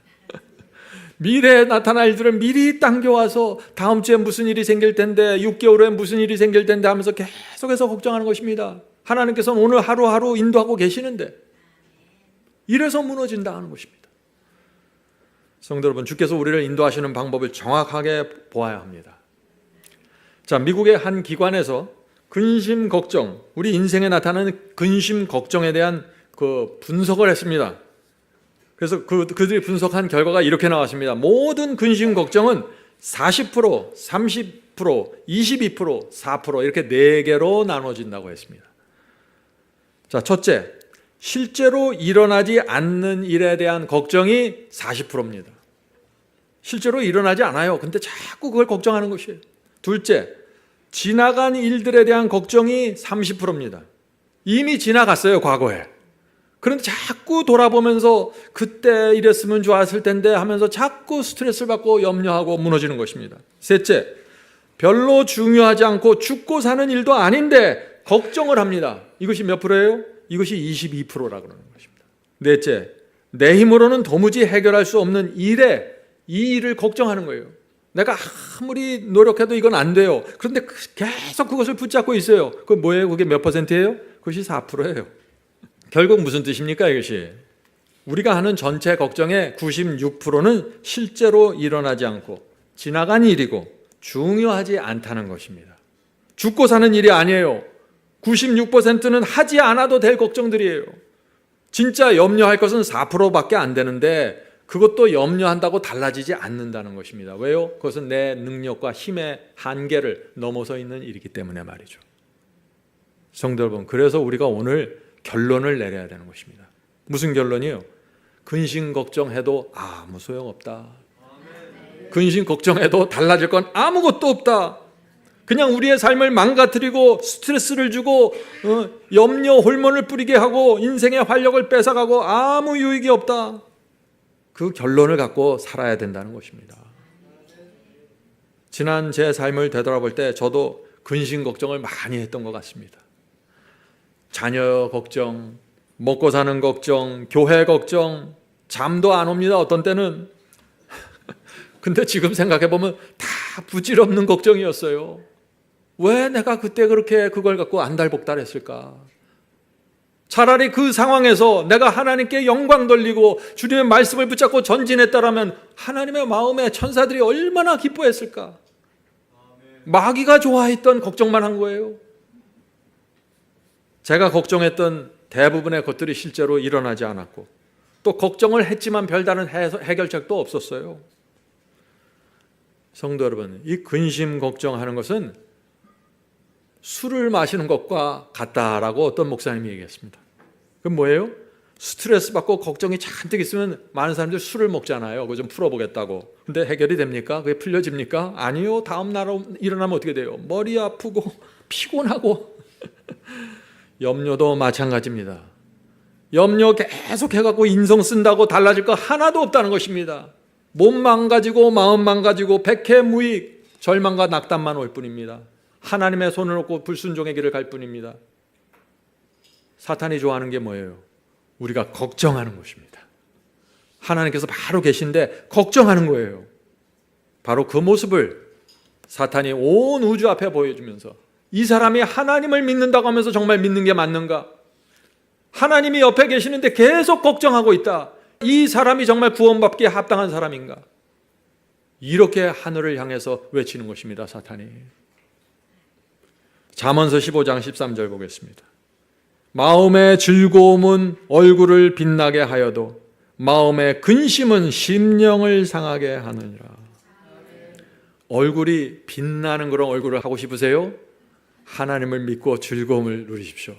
미래에 나타날 일들을 미리 당겨와서 다음 주에 무슨 일이 생길 텐데 6개월 후에 무슨 일이 생길 텐데 하면서 계속해서 걱정하는 것입니다. 하나님께서는 오늘 하루하루 인도하고 계시는데 이래서 무너진다 하는 것입니다. 성도 여러분, 주께서 우리를 인도하시는 방법을 정확하게 보아야 합니다. 자, 미국의 한 기관에서 근심, 걱정, 우리 인생에 나타나는 근심, 걱정에 대한 그 분석을 했습니다. 그래서 그들이 분석한 결과가 이렇게 나왔습니다. 모든 근심, 걱정은 40%, 30%, 22%, 4% 이렇게 4개로 나눠진다고 했습니다. 자, 첫째, 실제로 일어나지 않는 일에 대한 걱정이 40%입니다. 실제로 일어나지 않아요. 근데 자꾸 그걸 걱정하는 것이에요. 둘째, 지나간 일들에 대한 걱정이 30%입니다. 이미 지나갔어요, 과거에. 그런데 자꾸 돌아보면서 그때 이랬으면 좋았을 텐데 하면서 자꾸 스트레스를 받고 염려하고 무너지는 것입니다. 셋째, 별로 중요하지 않고 죽고 사는 일도 아닌데 걱정을 합니다. 이것이 몇 프로예요? 이것이 22%라고 그러는 것입니다. 넷째, 내 힘으로는 도무지 해결할 수 없는 이 일을 걱정하는 거예요. 내가 아무리 노력해도 이건 안 돼요. 그런데 계속 그것을 붙잡고 있어요. 그건 뭐예요? 그게 몇 %예요? 그것이 4%예요. 결국 무슨 뜻입니까, 이것이? 우리가 하는 전체 걱정의 96%는 실제로 일어나지 않고 지나간 일이고 중요하지 않다는 것입니다. 죽고 사는 일이 아니에요. 96%는 하지 않아도 될 걱정들이에요. 진짜 염려할 것은 4%밖에 안 되는데 그것도 염려한다고 달라지지 않는다는 것입니다. 왜요? 그것은 내 능력과 힘의 한계를 넘어서 있는 일이기 때문에 말이죠. 성도 여러분, 그래서 우리가 오늘 결론을 내려야 되는 것입니다. 무슨 결론이요? 근심 걱정해도 아무 소용없다. 근심 걱정해도 달라질 건 아무것도 없다. 그냥 우리의 삶을 망가뜨리고 스트레스를 주고 염려 호르몬을 뿌리게 하고 인생의 활력을 뺏어가고 아무 유익이 없다. 그 결론을 갖고 살아야 된다는 것입니다. 지난 제 삶을 되돌아볼 때 저도 근심 걱정을 많이 했던 것 같습니다. 자녀 걱정, 먹고 사는 걱정, 교회 걱정, 잠도 안 옵니다. 어떤 때는. 근데 지금 생각해보면 다 부질없는 걱정이었어요. 왜 내가 그때 그렇게 그걸 갖고 안달복달했을까? 차라리 그 상황에서 내가 하나님께 영광 돌리고 주님의 말씀을 붙잡고 전진했다라면 하나님의 마음에 천사들이 얼마나 기뻐했을까? 마귀가 좋아했던 걱정만 한 거예요. 제가 걱정했던 대부분의 것들이 실제로 일어나지 않았고 또 걱정을 했지만 별다른 해결책도 없었어요. 성도 여러분, 이 근심 걱정하는 것은 술을 마시는 것과 같다라고 어떤 목사님이 얘기했습니다. 그럼 뭐예요? 스트레스 받고 걱정이 잔뜩 있으면 많은 사람들이 술을 먹잖아요. 그거 좀 풀어보겠다고. 근데 해결이 됩니까? 그게 풀려집니까? 아니요. 다음 날 일어나면 어떻게 돼요? 머리 아프고 피곤하고. 염려도 마찬가지입니다. 염려 계속 해갖고 인성 쓴다고 달라질 거 하나도 없다는 것입니다. 몸 망가지고 마음 망가지고 백해무익, 절망과 낙담만 올 뿐입니다. 하나님의 손을 놓고 불순종의 길을 갈 뿐입니다. 사탄이 좋아하는 게 뭐예요? 우리가 걱정하는 것입니다. 하나님께서 바로 계신데 걱정하는 거예요. 바로 그 모습을 사탄이 온 우주 앞에 보여주면서 이 사람이 하나님을 믿는다고 하면서 정말 믿는 게 맞는가? 하나님이 옆에 계시는데 계속 걱정하고 있다. 이 사람이 정말 구원받기에 합당한 사람인가? 이렇게 하늘을 향해서 외치는 것입니다, 사탄이. 잠언서 15장 13절 보겠습니다. 마음의 즐거움은 얼굴을 빛나게 하여도 마음의 근심은 심령을 상하게 하느니라. 얼굴이 빛나는 그런 얼굴을 하고 싶으세요? 하나님을 믿고 즐거움을 누리십시오.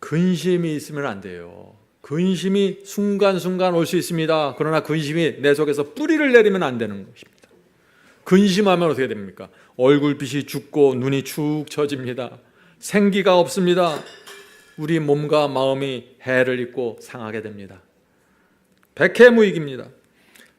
근심이 있으면 안 돼요. 근심이 순간순간 올 수 있습니다. 그러나 근심이 내 속에서 뿌리를 내리면 안 되는 것입니다. 근심하면 어떻게 됩니까? 얼굴빛이 죽고 눈이 축 처집니다. 생기가 없습니다. 우리 몸과 마음이 해를 입고 상하게 됩니다. 백해무익입니다.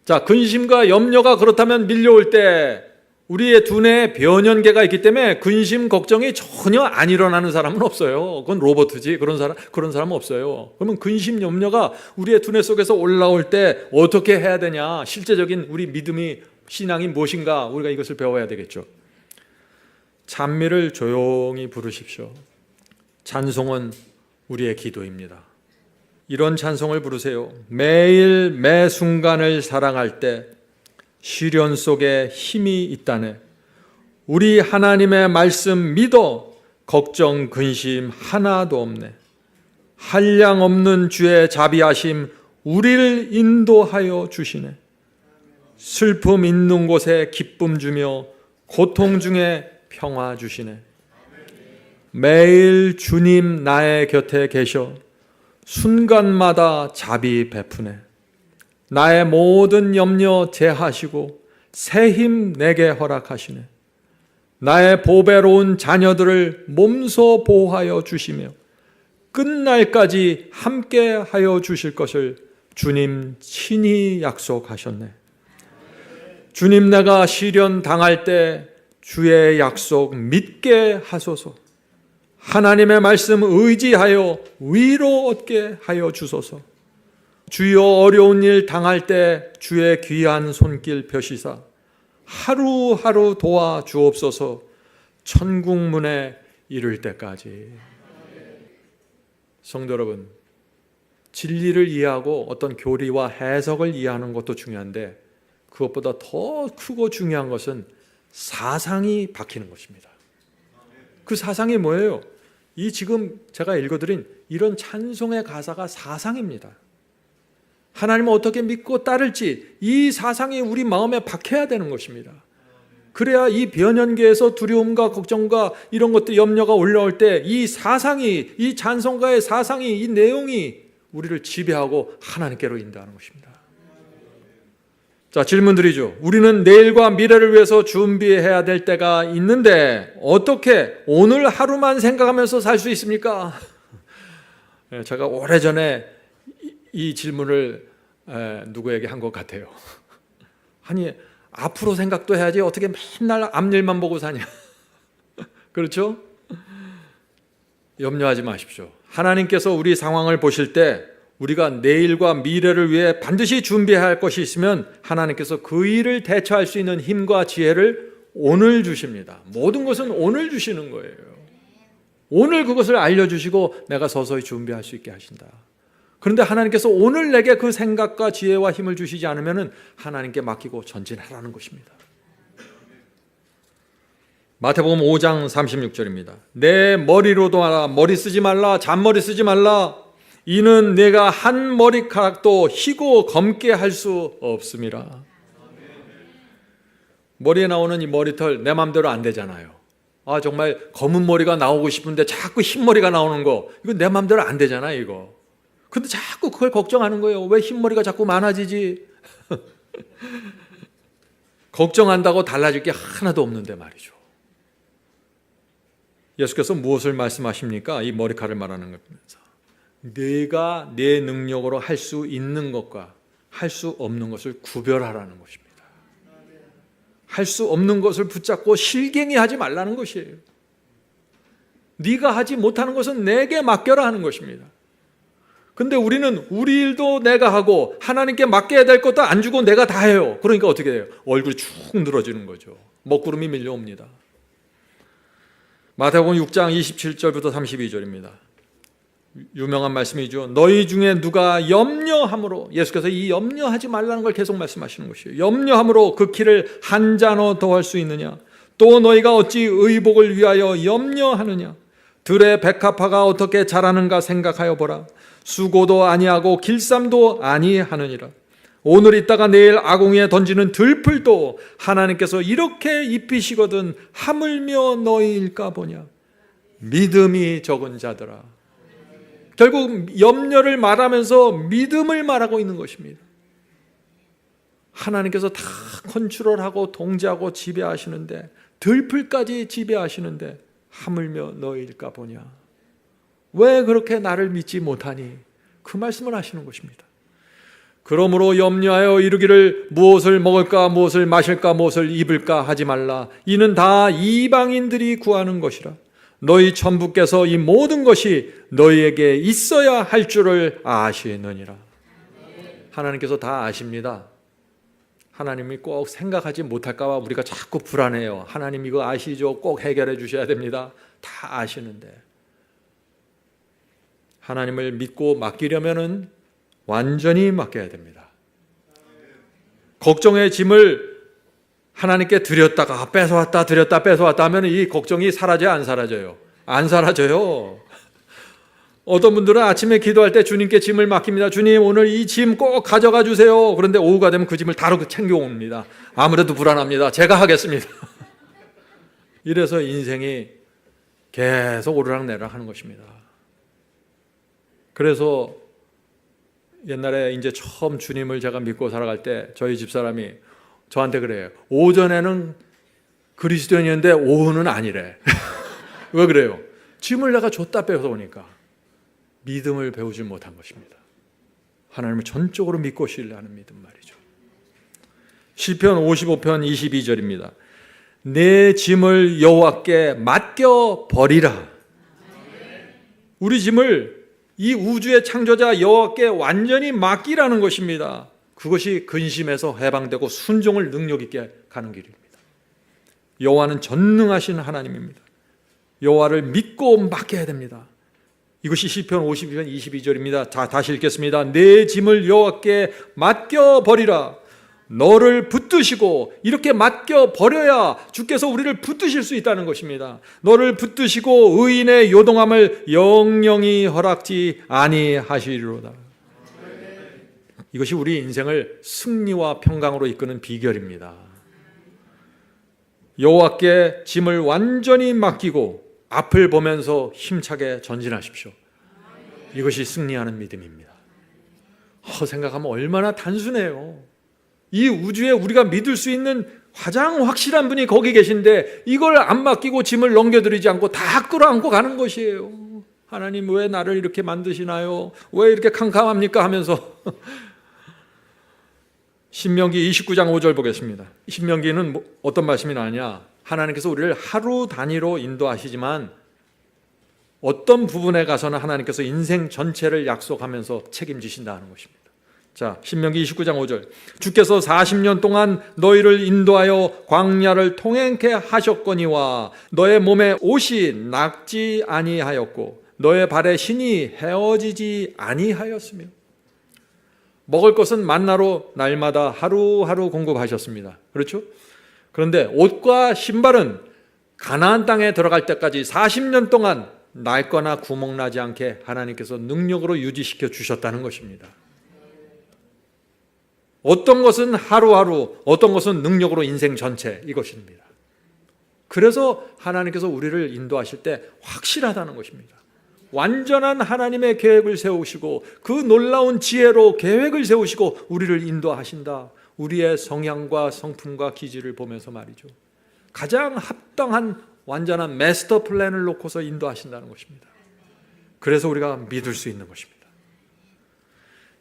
자, 근심과 염려가 그렇다면 밀려올 때 우리의 두뇌에 변연계가 있기 때문에 근심 걱정이 전혀 안 일어나는 사람은 없어요. 그건 로봇이지. 그런 사람은 없어요. 그러면 근심 염려가 우리의 두뇌 속에서 올라올 때 어떻게 해야 되냐? 실제적인 우리 믿음이 신앙이 무엇인가? 우리가 이것을 배워야 되겠죠. 찬미를 조용히 부르십시오. 찬송은 우리의 기도입니다. 이런 찬송을 부르세요. 매일 매 순간을 사랑할 때 시련 속에 힘이 있다네. 우리 하나님의 말씀 믿어 걱정 근심 하나도 없네. 한량 없는 주의 자비하심 우리를 인도하여 주시네. 슬픔 있는 곳에 기쁨 주며 고통 중에 평화 주시네. 매일 주님 나의 곁에 계셔 순간마다 자비 베푸네. 나의 모든 염려 제하시고 새 힘 내게 허락하시네. 나의 보배로운 자녀들을 몸소 보호하여 주시며 끝날까지 함께하여 주실 것을 주님 친히 약속하셨네. 주님, 내가 시련 당할 때 주의 약속 믿게 하소서. 하나님의 말씀 의지하여 위로 얻게 하여 주소서. 주여 어려운 일 당할 때 주의 귀한 손길 펴시사 하루하루 도와 주옵소서 천국문에 이를 때까지. 성도 여러분, 진리를 이해하고 어떤 교리와 해석을 이해하는 것도 중요한데 그것보다 더 크고 중요한 것은 사상이 박히는 것입니다. 그 사상이 뭐예요? 이 지금 제가 읽어드린 이런 찬송의 가사가 사상입니다. 하나님을 어떻게 믿고 따를지 이 사상이 우리 마음에 박혀야 되는 것입니다. 그래야 이 변연계에서 두려움과 걱정과 이런 것들 염려가 올라올 때 이 사상이, 이 찬송가의 사상이, 이 내용이 우리를 지배하고 하나님께로 인도하는 것입니다. 자, 질문 드리죠. 우리는 내일과 미래를 위해서 준비해야 될 때가 있는데 어떻게 오늘 하루만 생각하면서 살 수 있습니까? 제가 오래전에 이 질문을 누구에게 한 것 같아요. 아니, 앞으로 생각도 해야지 어떻게 맨날 앞일만 보고 사냐. 그렇죠? 염려하지 마십시오. 하나님께서 우리 상황을 보실 때 우리가 내일과 미래를 위해 반드시 준비해야 할 것이 있으면 하나님께서 그 일을 대처할 수 있는 힘과 지혜를 오늘 주십니다. 모든 것은 오늘 주시는 거예요. 오늘 그것을 알려주시고 내가 서서히 준비할 수 있게 하신다. 그런데 하나님께서 오늘 내게 그 생각과 지혜와 힘을 주시지 않으면 하나님께 맡기고 전진하라는 것입니다. 마태복음 5장 36절입니다. 내 머리로도 하라. 머리 쓰지 말라. 잔머리 쓰지 말라. 이는 내가 한 머리카락도 희고 검게 할 수 없음이라. 머리에 나오는 이 머리털 내 마음대로 안 되잖아요. 아, 정말 검은 머리가 나오고 싶은데 자꾸 흰 머리가 나오는 거, 이거 내 마음대로 안 되잖아요, 이거. 근데 자꾸 그걸 걱정하는 거예요. 왜 흰머리가 자꾸 많아지지? 걱정한다고 달라질 게 하나도 없는데 말이죠. 예수께서 무엇을 말씀하십니까? 이 머리카락을 말하는 겁니다. 내가 내 능력으로 할 수 있는 것과 할 수 없는 것을 구별하라는 것입니다. 할 수 없는 것을 붙잡고 실갱이 하지 말라는 것이에요. 네가 하지 못하는 것은 내게 맡겨라 하는 것입니다. 근데 우리는 우리 일도 내가 하고 하나님께 맡겨야 될 것도 안 주고 내가 다 해요. 그러니까 어떻게 돼요? 얼굴이 축 늘어지는 거죠. 먹구름이 밀려옵니다. 마태복음 6장 27절부터 32절입니다. 유명한 말씀이죠. 너희 중에 누가 염려함으로, 예수께서 이 염려하지 말라는 걸 계속 말씀하시는 것이에요. 염려함으로 그 키를 한 자노 더할 수 있느냐? 또 너희가 어찌 의복을 위하여 염려하느냐? 들의 백합화가 어떻게 자라는가 생각하여 보라. 수고도 아니하고 길쌈도 아니하느니라. 오늘 있다가 내일 아궁이에 던지는 들풀도 하나님께서 이렇게 입히시거든 하물며 너희일까 보냐. 믿음이 적은 자들아. 결국 염려를 말하면서 믿음을 말하고 있는 것입니다. 하나님께서 다 컨트롤하고 통제하고 지배하시는데, 들풀까지 지배하시는데 하물며 너희일까 보냐. 왜 그렇게 나를 믿지 못하니? 그 말씀을 하시는 것입니다. 그러므로 염려하여 이르기를 무엇을 먹을까 무엇을 마실까 무엇을 입을까 하지 말라. 이는 다 이방인들이 구하는 것이라. 너희 천부께서 이 모든 것이 너희에게 있어야 할 줄을 아시느니라. 하나님께서 다 아십니다. 하나님이 꼭 생각하지 못할까 봐 우리가 자꾸 불안해요. 하나님 이거 아시죠? 꼭 해결해 주셔야 됩니다. 다 아시는데 하나님을 믿고 맡기려면은 완전히 맡겨야 됩니다. 걱정의 짐을 하나님께 드렸다가 뺏어왔다 드렸다 뺏어왔다 하면 이 걱정이 사라져요? 안 사라져요? 안 사라져요. 어떤 분들은 아침에 기도할 때 주님께 짐을 맡깁니다. 주님 오늘 이 짐 꼭 가져가 주세요. 그런데 오후가 되면 그 짐을 다루고 챙겨옵니다. 아무래도 불안합니다. 제가 하겠습니다. 이래서 인생이 계속 오르락내리락 하는 것입니다. 그래서 옛날에 이제 처음 주님을 제가 믿고 살아갈 때 저희 집사람이 저한테 그래요. 오전에는 그리스도인이었는데 오후는 아니래. 왜 그래요? 짐을 내가 줬다 빼서 오니까 믿음을 배우지 못한 것입니다. 하나님을 전적으로 믿고 신뢰하는 믿음 말이죠. 시편 55편 22절입니다. 내 짐을 여호와께 맡겨 버리라. 우리 짐을 이 우주의 창조자 여호와께 완전히 맡기라는 것입니다. 그것이 근심에서 해방되고 순종을 능력 있게 가는 길입니다. 여호와는 전능하신 하나님입니다. 여호와를 믿고 맡겨야 됩니다. 이것이 시편 52편 22절입니다. 자, 다시 읽겠습니다. 내 짐을 여호와께 맡겨버리라. 너를 붙드시고, 이렇게 맡겨버려야 주께서 우리를 붙드실 수 있다는 것입니다. 너를 붙드시고 의인의 요동함을 영영히 허락지 아니하시리로다. 이것이 우리 인생을 승리와 평강으로 이끄는 비결입니다. 여호와께 짐을 완전히 맡기고 앞을 보면서 힘차게 전진하십시오. 이것이 승리하는 믿음입니다. 생각하면 얼마나 단순해요. 이 우주에 우리가 믿을 수 있는 가장 확실한 분이 거기 계신데 이걸 안 맡기고 짐을 넘겨드리지 않고 다 끌어안고 가는 것이에요. 하나님 왜 나를 이렇게 만드시나요? 왜 이렇게 캄캄합니까? 하면서 신명기 29장 5절 보겠습니다. 신명기는 어떤 말씀이 나냐? 하나님께서 우리를 하루 단위로 인도하시지만 어떤 부분에 가서는 하나님께서 인생 전체를 약속하면서 책임지신다는 것입니다. 자, 신명기 29장 5절. 주께서 40년 동안 너희를 인도하여 광야를 통행케 하셨거니와 너의 몸에 옷이 낙지 아니하였고 너의 발에 신이 헤어지지 아니하였으며 먹을 것은 만나로 날마다 하루하루 공급하셨습니다. 그렇죠? 그런데 옷과 신발은 가나안 땅에 들어갈 때까지 40년 동안 낡거나 구멍나지 않게 하나님께서 능력으로 유지시켜 주셨다는 것입니다. 어떤 것은 하루하루, 어떤 것은 능력으로 인생 전체, 이것입니다. 그래서 하나님께서 우리를 인도하실 때 확실하다는 것입니다. 완전한 하나님의 계획을 세우시고 그 놀라운 지혜로 계획을 세우시고 우리를 인도하신다. 우리의 성향과 성품과 기질을 보면서 말이죠. 가장 합당한 완전한 마스터 플랜을 놓고서 인도하신다는 것입니다. 그래서 우리가 믿을 수 있는 것입니다.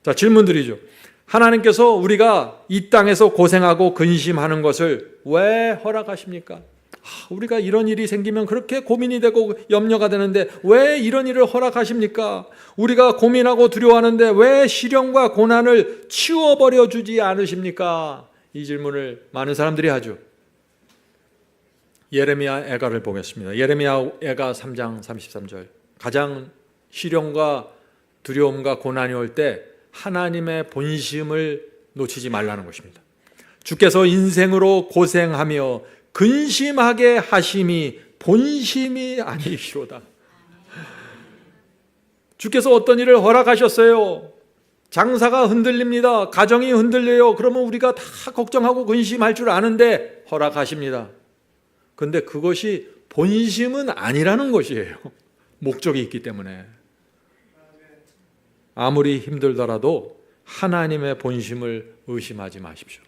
자, 질문 드리죠. 하나님께서 우리가 이 땅에서 고생하고 근심하는 것을 왜 허락하십니까? 우리가 이런 일이 생기면 그렇게 고민이 되고 염려가 되는데 왜 이런 일을 허락하십니까? 우리가 고민하고 두려워하는데 왜 시련과 고난을 치워버려 주지 않으십니까? 이 질문을 많은 사람들이 하죠. 예레미야 애가를 보겠습니다. 예레미야 애가 3장 33절. 가장 시련과 두려움과 고난이 올 때 하나님의 본심을 놓치지 말라는 것입니다. 주께서 인생으로 고생하며 근심하게 하심이 본심이 아니시로다. 주께서 어떤 일을 허락하셨어요? 장사가 흔들립니다. 가정이 흔들려요. 그러면 우리가 다 걱정하고 근심할 줄 아는데 허락하십니다. 그런데 그것이 본심은 아니라는 것이에요. 목적이 있기 때문에. 아무리 힘들더라도 하나님의 본심을 의심하지 마십시오.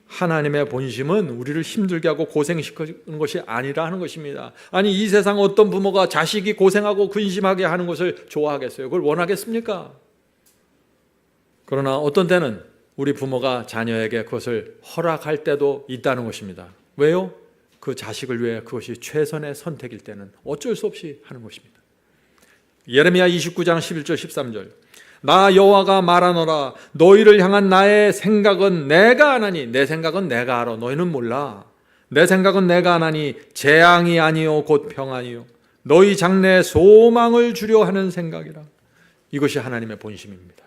하나님의 본심은 우리를 힘들게 하고 고생시키는 것이 아니라 하는 것입니다. 아니, 이 세상 어떤 부모가 자식이 고생하고 근심하게 하는 것을 좋아하겠어요? 그걸 원하겠습니까? 그러나 어떤 때는 우리 부모가 자녀에게 그것을 허락할 때도 있다는 것입니다. 왜요? 그 자식을 위해 그것이 최선의 선택일 때는 어쩔 수 없이 하는 것입니다. 예레미야 29장 11절 13절. 나 여호와가 말하노라. 너희를 향한 나의 생각은 내가 아나니. 내 생각은 내가 알아. 너희는 몰라. 내 생각은 내가 아나니 재앙이 아니요 곧 평안이요 너희 장래에 소망을 주려 하는 생각이라. 이것이 하나님의 본심입니다.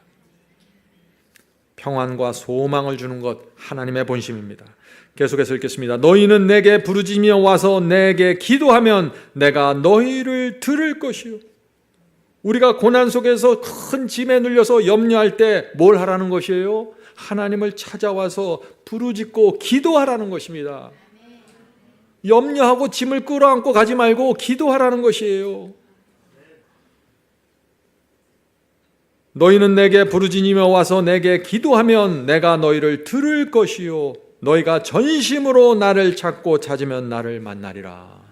평안과 소망을 주는 것 하나님의 본심입니다. 계속해서 읽겠습니다. 너희는 내게 부르짖으며 와서 내게 기도하면 내가 너희를 들을 것이요. 우리가 고난 속에서 큰 짐에 눌려서 염려할 때 뭘 하라는 것이에요? 하나님을 찾아와서 부르짖고 기도하라는 것입니다. 염려하고 짐을 끌어안고 가지 말고 기도하라는 것이에요. 너희는 내게 부르짖으며 와서 내게 기도하면 내가 너희를 들을 것이요 너희가 전심으로 나를 찾고 찾으면 나를 만나리라.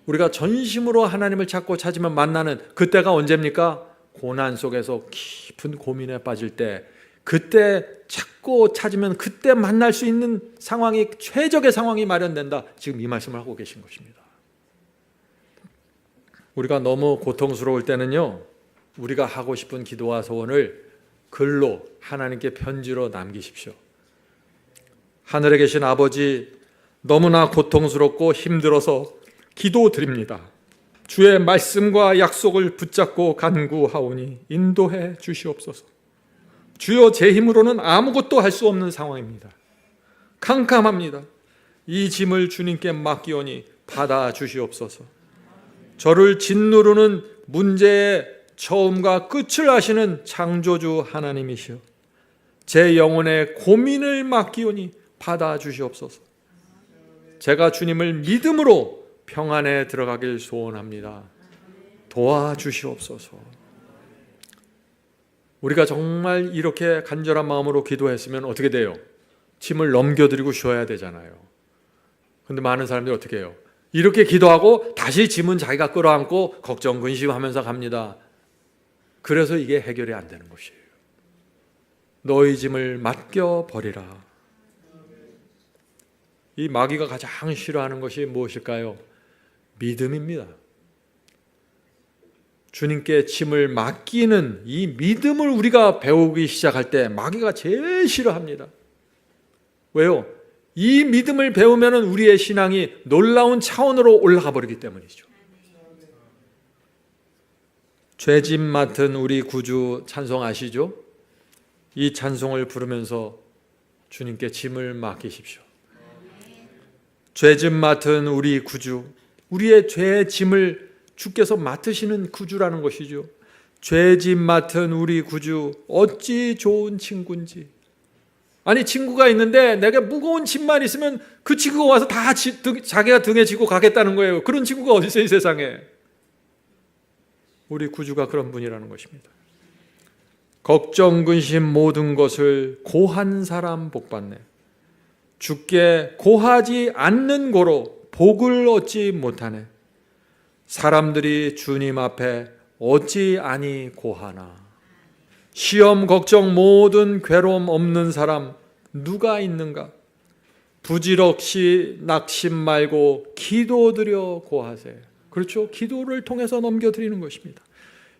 우리가 전심으로 하나님을 찾고 찾으면 만나는 그때가 언제입니까? 고난 속에서 깊은 고민에 빠질 때, 그때 찾고 찾으면 그때 만날 수 있는 상황이, 최적의 상황이 마련된다. 지금 이 말씀을 하고 계신 것입니다. 우리가 너무 고통스러울 때는요, 우리가 하고 싶은 기도와 소원을 글로 하나님께 편지로 남기십시오. 하늘에 계신 아버지, 너무나 고통스럽고 힘들어서 기도드립니다. 주의 말씀과 약속을 붙잡고 간구하오니 인도해 주시옵소서. 주여, 제 힘으로는 아무것도 할 수 없는 상황입니다. 캄캄합니다. 이 짐을 주님께 맡기오니 받아 주시옵소서. 저를 짓누르는 문제의 처음과 끝을 아시는 창조주 하나님이시여, 제 영혼의 고민을 맡기오니 받아 주시옵소서. 제가 주님을 믿음으로 평안에 들어가길 소원합니다. 도와주시옵소서. 우리가 정말 이렇게 간절한 마음으로 기도했으면 어떻게 돼요? 짐을 넘겨드리고 쉬어야 되잖아요. 근데 많은 사람들이 어떻게 해요? 이렇게 기도하고 다시 짐은 자기가 끌어안고 걱정 근심하면서 갑니다. 그래서 이게 해결이 안 되는 것이에요. 너희 짐을 맡겨버리라. 이 마귀가 가장 싫어하는 것이 무엇일까요? 믿음입니다. 주님께 짐을 맡기는 이 믿음을 우리가 배우기 시작할 때 마귀가 제일 싫어합니다. 왜요? 이 믿음을 배우면 우리의 신앙이 놀라운 차원으로 올라가 버리기 때문이죠. 죄짐 맡은 우리 구주 찬송 아시죠? 이 찬송을 부르면서 주님께 짐을 맡기십시오. 죄짐 맡은 우리 구주, 우리의 죄의 짐을 주께서 맡으시는 구주라는 것이죠. 죄짐 맡은 우리 구주, 어찌 좋은 친구인지. 아니, 친구가 있는데 내가 무거운 짐만 있으면 그 친구가 와서 다 자기가 등에 지고 가겠다는 거예요. 그런 친구가 어디 있어요, 이 세상에. 우리 구주가 그런 분이라는 것입니다. 걱정 근심 모든 것을 고한 사람 복받네. 주께 고하지 않는 고로 복을 얻지 못하네. 사람들이 주님 앞에 어찌 아니 고하나. 시험 걱정 모든 괴로움 없는 사람 누가 있는가? 부질없이 낙심 말고 기도드려 고하세. 그렇죠? 기도를 통해서 넘겨드리는 것입니다.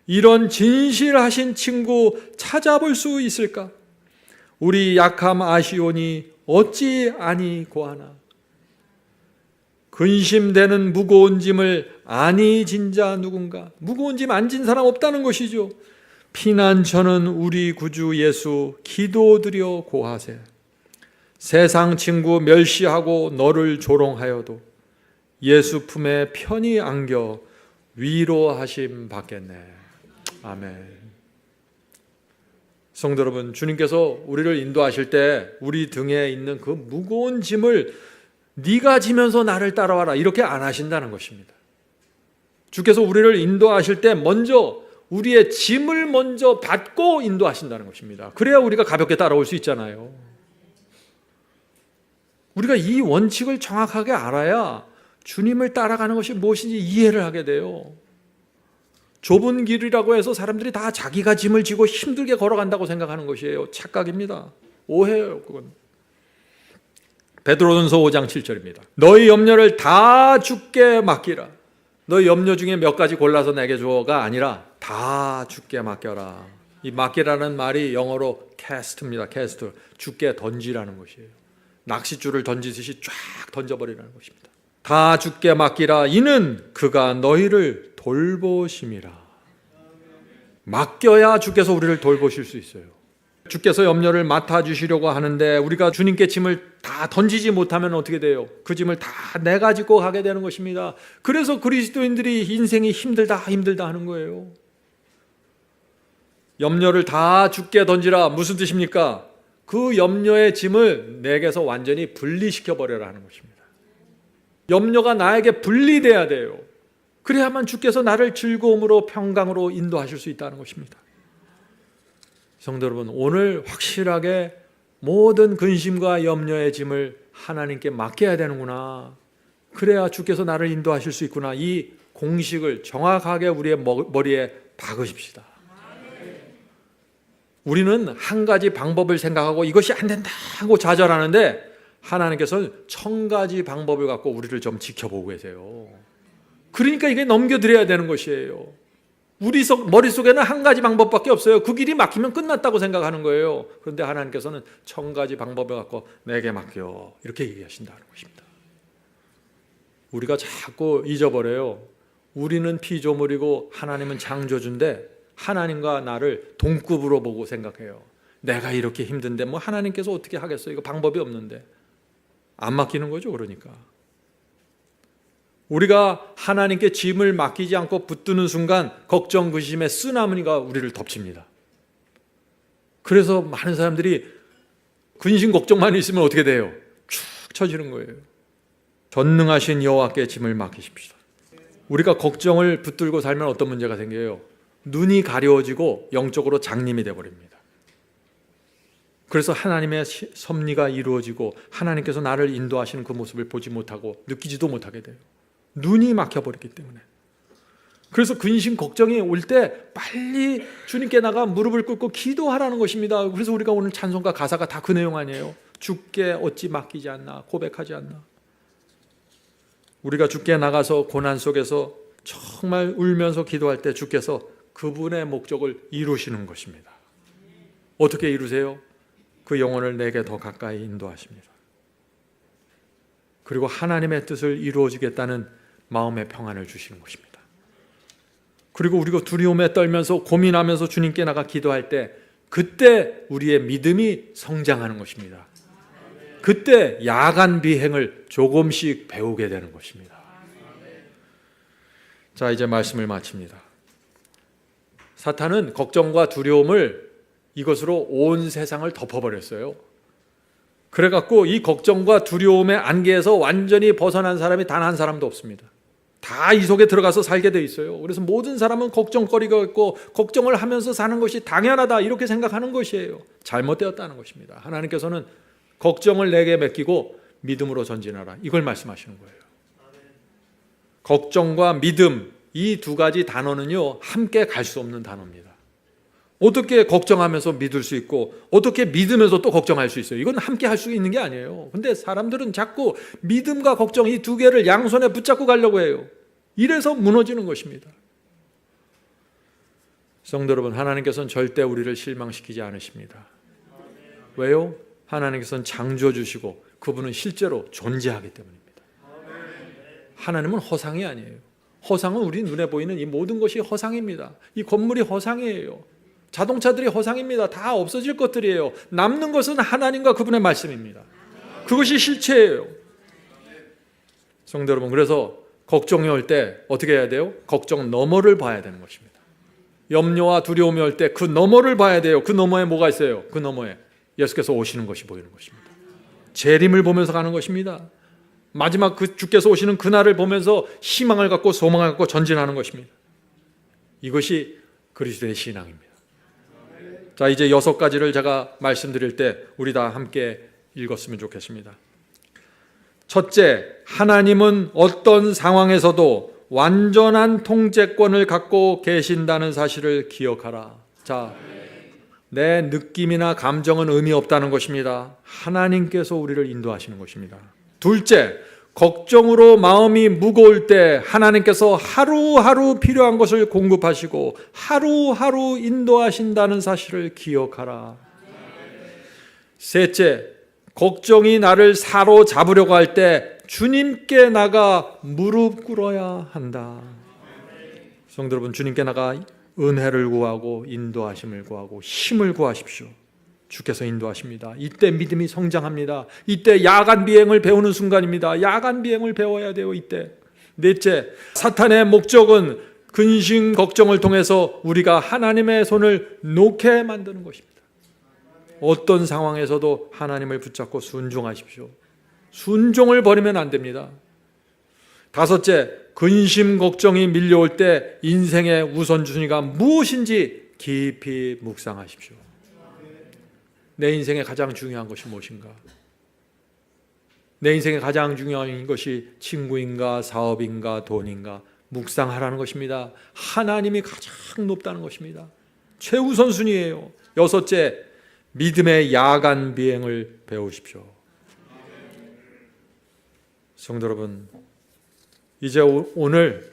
이런 진실하신 친구 찾아볼 수 있을까? 우리 약함 아시오니 어찌 아니 고하나. 근심되는 무거운 짐을 아니 진 자 누군가? 무거운 짐 안 진 사람 없다는 것이죠. 피난처는 우리 구주 예수 기도드려 고하세. 세상 친구 멸시하고 너를 조롱하여도 예수 품에 편히 안겨 위로하심 받겠네. 아멘. 성도 여러분, 주님께서 우리를 인도하실 때 우리 등에 있는 그 무거운 짐을 네가 지면서 나를 따라와라, 이렇게 안 하신다는 것입니다. 주께서 우리를 인도하실 때 먼저 우리의 짐을 먼저 받고 인도하신다는 것입니다. 그래야 우리가 가볍게 따라올 수 있잖아요. 우리가 이 원칙을 정확하게 알아야 주님을 따라가는 것이 무엇인지 이해를 하게 돼요. 좁은 길이라고 해서 사람들이 다 자기가 짐을 지고 힘들게 걸어간다고 생각하는 것이에요. 착각입니다. 오해예요, 그건. 베드로전서 5장 7절입니다. 너희 염려를 다 주께 맡기라. 너희 염려 중에 몇 가지 골라서 내게 주어가 아니라 다 주께 맡겨라. 이 맡기라는 말이 영어로 cast입니다. cast. 주께 던지라는 것이에요. 낚싯줄을 던지듯이 쫙 던져버리라는 것입니다. 다 주께 맡기라. 이는 그가 너희를 돌보심이라. 맡겨야 주께서 우리를 돌보실 수 있어요. 주께서 염려를 맡아주시려고 하는데 우리가 주님께 짐을 다 던지지 못하면 어떻게 돼요? 그 짐을 다 내가 짓고 가게 되는 것입니다. 그래서 그리스도인들이 인생이 힘들다 하는 거예요. 염려를 다 주께 던지라. 무슨 뜻입니까? 그 염려의 짐을 내게서 완전히 분리시켜 버려라 하는 것입니다. 염려가 나에게 분리돼야 돼요. 그래야만 주께서 나를 즐거움으로 평강으로 인도하실 수 있다는 것입니다. 성도 여러분, 오늘 확실하게 모든 근심과 염려의 짐을 하나님께 맡겨야 되는구나. 그래야 주께서 나를 인도하실 수 있구나. 이 공식을 정확하게 우리의 머리에 박으십시다. 우리는 한 가지 방법을 생각하고 이것이 안 된다 하고 좌절하는데 하나님께서는 1000가지 방법을 갖고 우리를 좀 지켜보고 계세요. 그러니까 이게 넘겨드려야 되는 것이에요. 우리 머릿속에는 한 가지 방법밖에 없어요. 그 길이 막히면 끝났다고 생각하는 거예요. 그런데 하나님께서는 1000가지 방법을 갖고 내게 맡겨 이렇게 얘기하신다는 것입니다. 우리가 자꾸 잊어버려요. 우리는 피조물이고 하나님은 창조주인데 하나님과 나를 동급으로 보고 생각해요. 내가 이렇게 힘든데 뭐 하나님께서 어떻게 하겠어요? 이거 방법이 없는데. 안 맡기는 거죠. 그러니까 우리가 하나님께 짐을 맡기지 않고 붙드는 순간 걱정, 근심의 쓰나미가 우리를 덮칩니다. 그래서 많은 사람들이 근심, 걱정만 있으면 어떻게 돼요? 축 처지는 거예요. 전능하신 여호와께 짐을 맡기십시오. 우리가 걱정을 붙들고 살면 어떤 문제가 생겨요? 눈이 가려워지고 영적으로 장님이 되어버립니다. 그래서 하나님의 섭리가 이루어지고 하나님께서 나를 인도하시는 그 모습을 보지 못하고 느끼지도 못하게 돼요. 눈이 막혀버렸기 때문에. 그래서 근심, 걱정이 올 때 빨리 주님께 나가 무릎을 꿇고 기도하라는 것입니다. 그래서 우리가 오늘 찬송가 가사가 다 그 내용 아니에요? 주께 어찌 맡기지 않나, 고백하지 않나. 우리가 주께 나가서 고난 속에서 정말 울면서 기도할 때 주께서 그분의 목적을 이루시는 것입니다. 어떻게 이루세요? 그 영혼을 내게 더 가까이 인도하십니다. 그리고 하나님의 뜻을 이루어지겠다는 마음의 평안을 주시는 것입니다. 그리고 우리가 두려움에 떨면서 고민하면서 주님께 나가 기도할 때 그때 우리의 믿음이 성장하는 것입니다. 그때 야간 비행을 조금씩 배우게 되는 것입니다. 자, 이제 말씀을 마칩니다. 사탄은 걱정과 두려움을 이것으로 온 세상을 덮어버렸어요. 그래갖고 이 걱정과 두려움의 안개에서 완전히 벗어난 사람이 단 한 사람도 없습니다. 다 이 속에 들어가서 살게 돼 있어요. 그래서 모든 사람은 걱정거리가 있고 걱정을 하면서 사는 것이 당연하다 이렇게 생각하는 것이에요. 잘못되었다는 것입니다. 하나님께서는 걱정을 내게 맡기고 믿음으로 전진하라 이걸 말씀하시는 거예요. 걱정과 믿음 이 두 가지 단어는요 함께 갈 수 없는 단어입니다. 어떻게 걱정하면서 믿을 수 있고 어떻게 믿으면서 또 걱정할 수 있어요? 이건 함께 할 수 있는 게 아니에요. 근데 사람들은 자꾸 믿음과 걱정 이 두 개를 양손에 붙잡고 가려고 해요. 이래서 무너지는 것입니다. 성도 여러분, 하나님께서는 절대 우리를 실망시키지 않으십니다. 왜요? 하나님께서는 창조주시고 그분은 실제로 존재하기 때문입니다. 하나님은 허상이 아니에요. 허상은 우리 눈에 보이는 이 모든 것이 허상입니다. 이 건물이 허상이에요. 자동차들이 허상입니다. 다 없어질 것들이에요. 남는 것은 하나님과 그분의 말씀입니다. 그것이 실체예요. 성도 여러분, 그래서 걱정이 올 때 어떻게 해야 돼요? 걱정 너머를 봐야 되는 것입니다. 염려와 두려움이 올 때 그 너머를 봐야 돼요. 그 너머에 뭐가 있어요? 그 너머에 예수께서 오시는 것이 보이는 것입니다. 재림을 보면서 가는 것입니다. 마지막 그 주께서 오시는 그날을 보면서 희망을 갖고 소망을 갖고 전진하는 것입니다. 이것이 그리스도의 신앙입니다. 자, 이제 6가지를 제가 말씀드릴 때 우리 다 함께 읽었으면 좋겠습니다. 첫째, 하나님은 어떤 상황에서도 완전한 통제권을 갖고 계신다는 사실을 기억하라. 자, 내 느낌이나 감정은 의미 없다는 것입니다. 하나님께서 우리를 인도하시는 것입니다. 둘째, 걱정으로 마음이 무거울 때 하나님께서 하루하루 필요한 것을 공급하시고 하루하루 인도하신다는 사실을 기억하라. 셋째, 걱정이 나를 사로잡으려고 할 때 주님께 나가 무릎 꿇어야 한다. 성도 여러분, 주님께 나가 은혜를 구하고 인도하심을 구하고 힘을 구하십시오. 주께서 인도하십니다. 이때 믿음이 성장합니다. 이때 야간 비행을 배우는 순간입니다. 야간 비행을 배워야 돼요. 이때. 넷째, 사탄의 목적은 근심 걱정을 통해서 우리가 하나님의 손을 놓게 만드는 것입니다. 어떤 상황에서도 하나님을 붙잡고 순종하십시오. 순종을 버리면 안 됩니다. 다섯째, 근심 걱정이 밀려올 때 인생의 우선순위가 무엇인지 깊이 묵상하십시오. 내 인생에 가장 중요한 것이 무엇인가? 내 인생에 가장 중요한 것이 친구인가, 사업인가, 돈인가? 묵상하라는 것입니다. 하나님이 가장 높다는 것입니다. 최우선순위예요. 여섯째, 믿음의 야간 비행을 배우십시오. 성도 여러분, 이제 오늘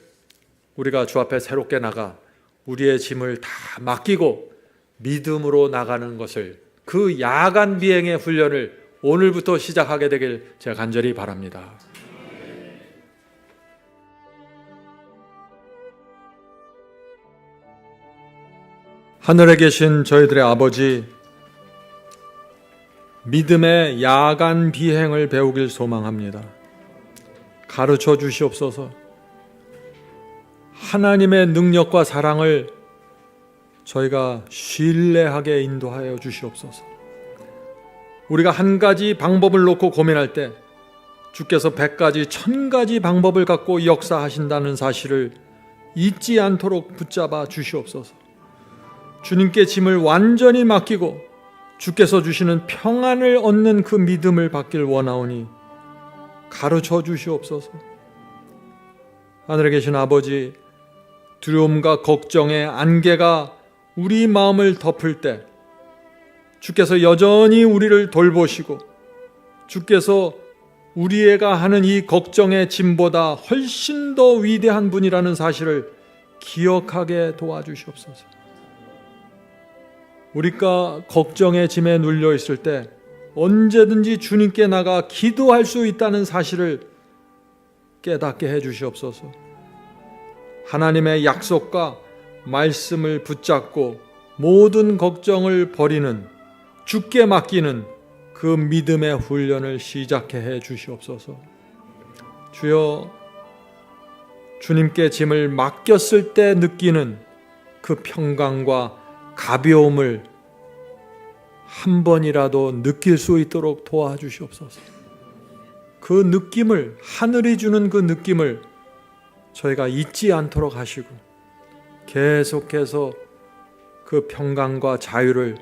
우리가 주 앞에 새롭게 나가 우리의 짐을 다 맡기고 믿음으로 나가는 것을, 그 야간 비행의 훈련을 오늘부터 시작하게 되길 제가 간절히 바랍니다. 하늘에 계신 저희들의 아버지, 믿음의 야간 비행을 배우길 소망합니다. 가르쳐 주시옵소서. 하나님의 능력과 사랑을 저희가 신뢰하게 인도하여 주시옵소서. 우리가 한 가지 방법을 놓고 고민할 때 주께서 100가지, 1000가지 방법을 갖고 역사하신다는 사실을 잊지 않도록 붙잡아 주시옵소서. 주님께 짐을 완전히 맡기고 주께서 주시는 평안을 얻는 그 믿음을 받길 원하오니 가르쳐 주시옵소서. 하늘에 계신 아버지, 두려움과 걱정의 안개가 우리 마음을 덮을 때 주께서 여전히 우리를 돌보시고 주께서 우리가 하는 이 걱정의 짐보다 훨씬 더 위대한 분이라는 사실을 기억하게 도와주시옵소서. 우리가 걱정의 짐에 눌려 있을 때 언제든지 주님께 나가 기도할 수 있다는 사실을 깨닫게 해 주시옵소서. 하나님의 약속과 말씀을 붙잡고 모든 걱정을 버리는, 주께 맡기는 그 믿음의 훈련을 시작해 해 주시옵소서. 주여, 주님께 짐을 맡겼을 때 느끼는 그 평강과 가벼움을 한 번이라도 느낄 수 있도록 도와주시옵소서. 그 느낌을, 하늘이 주는 그 느낌을 저희가 잊지 않도록 하시고 계속해서 그 평강과 자유를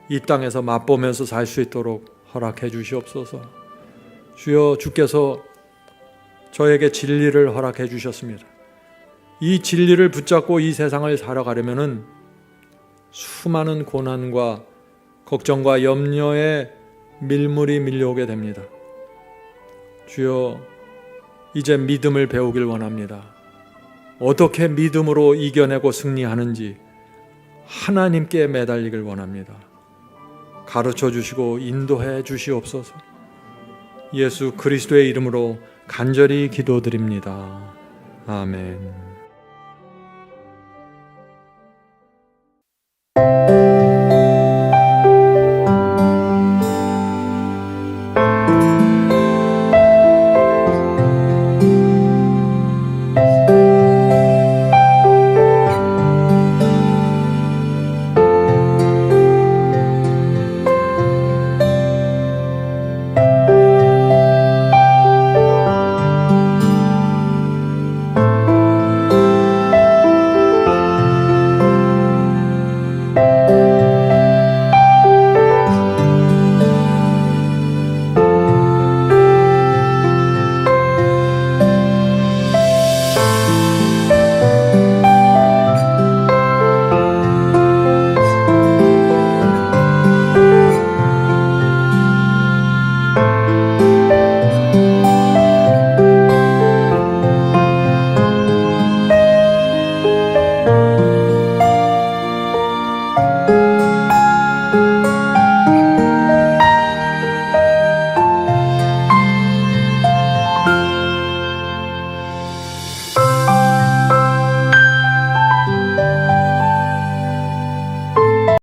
이 땅에서 맛보면서 살 수 있도록 허락해 주시옵소서. 주여, 주께서 저에게 진리를 허락해 주셨습니다. 이 진리를 붙잡고 이 세상을 살아가려면은 수많은 고난과 걱정과 염려에 밀물이 밀려오게 됩니다. 주여, 이제 믿음을 배우길 원합니다. 어떻게 믿음으로 이겨내고 승리하는지 하나님께 매달리길 원합니다. 가르쳐 주시고 인도해 주시옵소서. 예수 그리스도의 이름으로 간절히 기도드립니다. 아멘.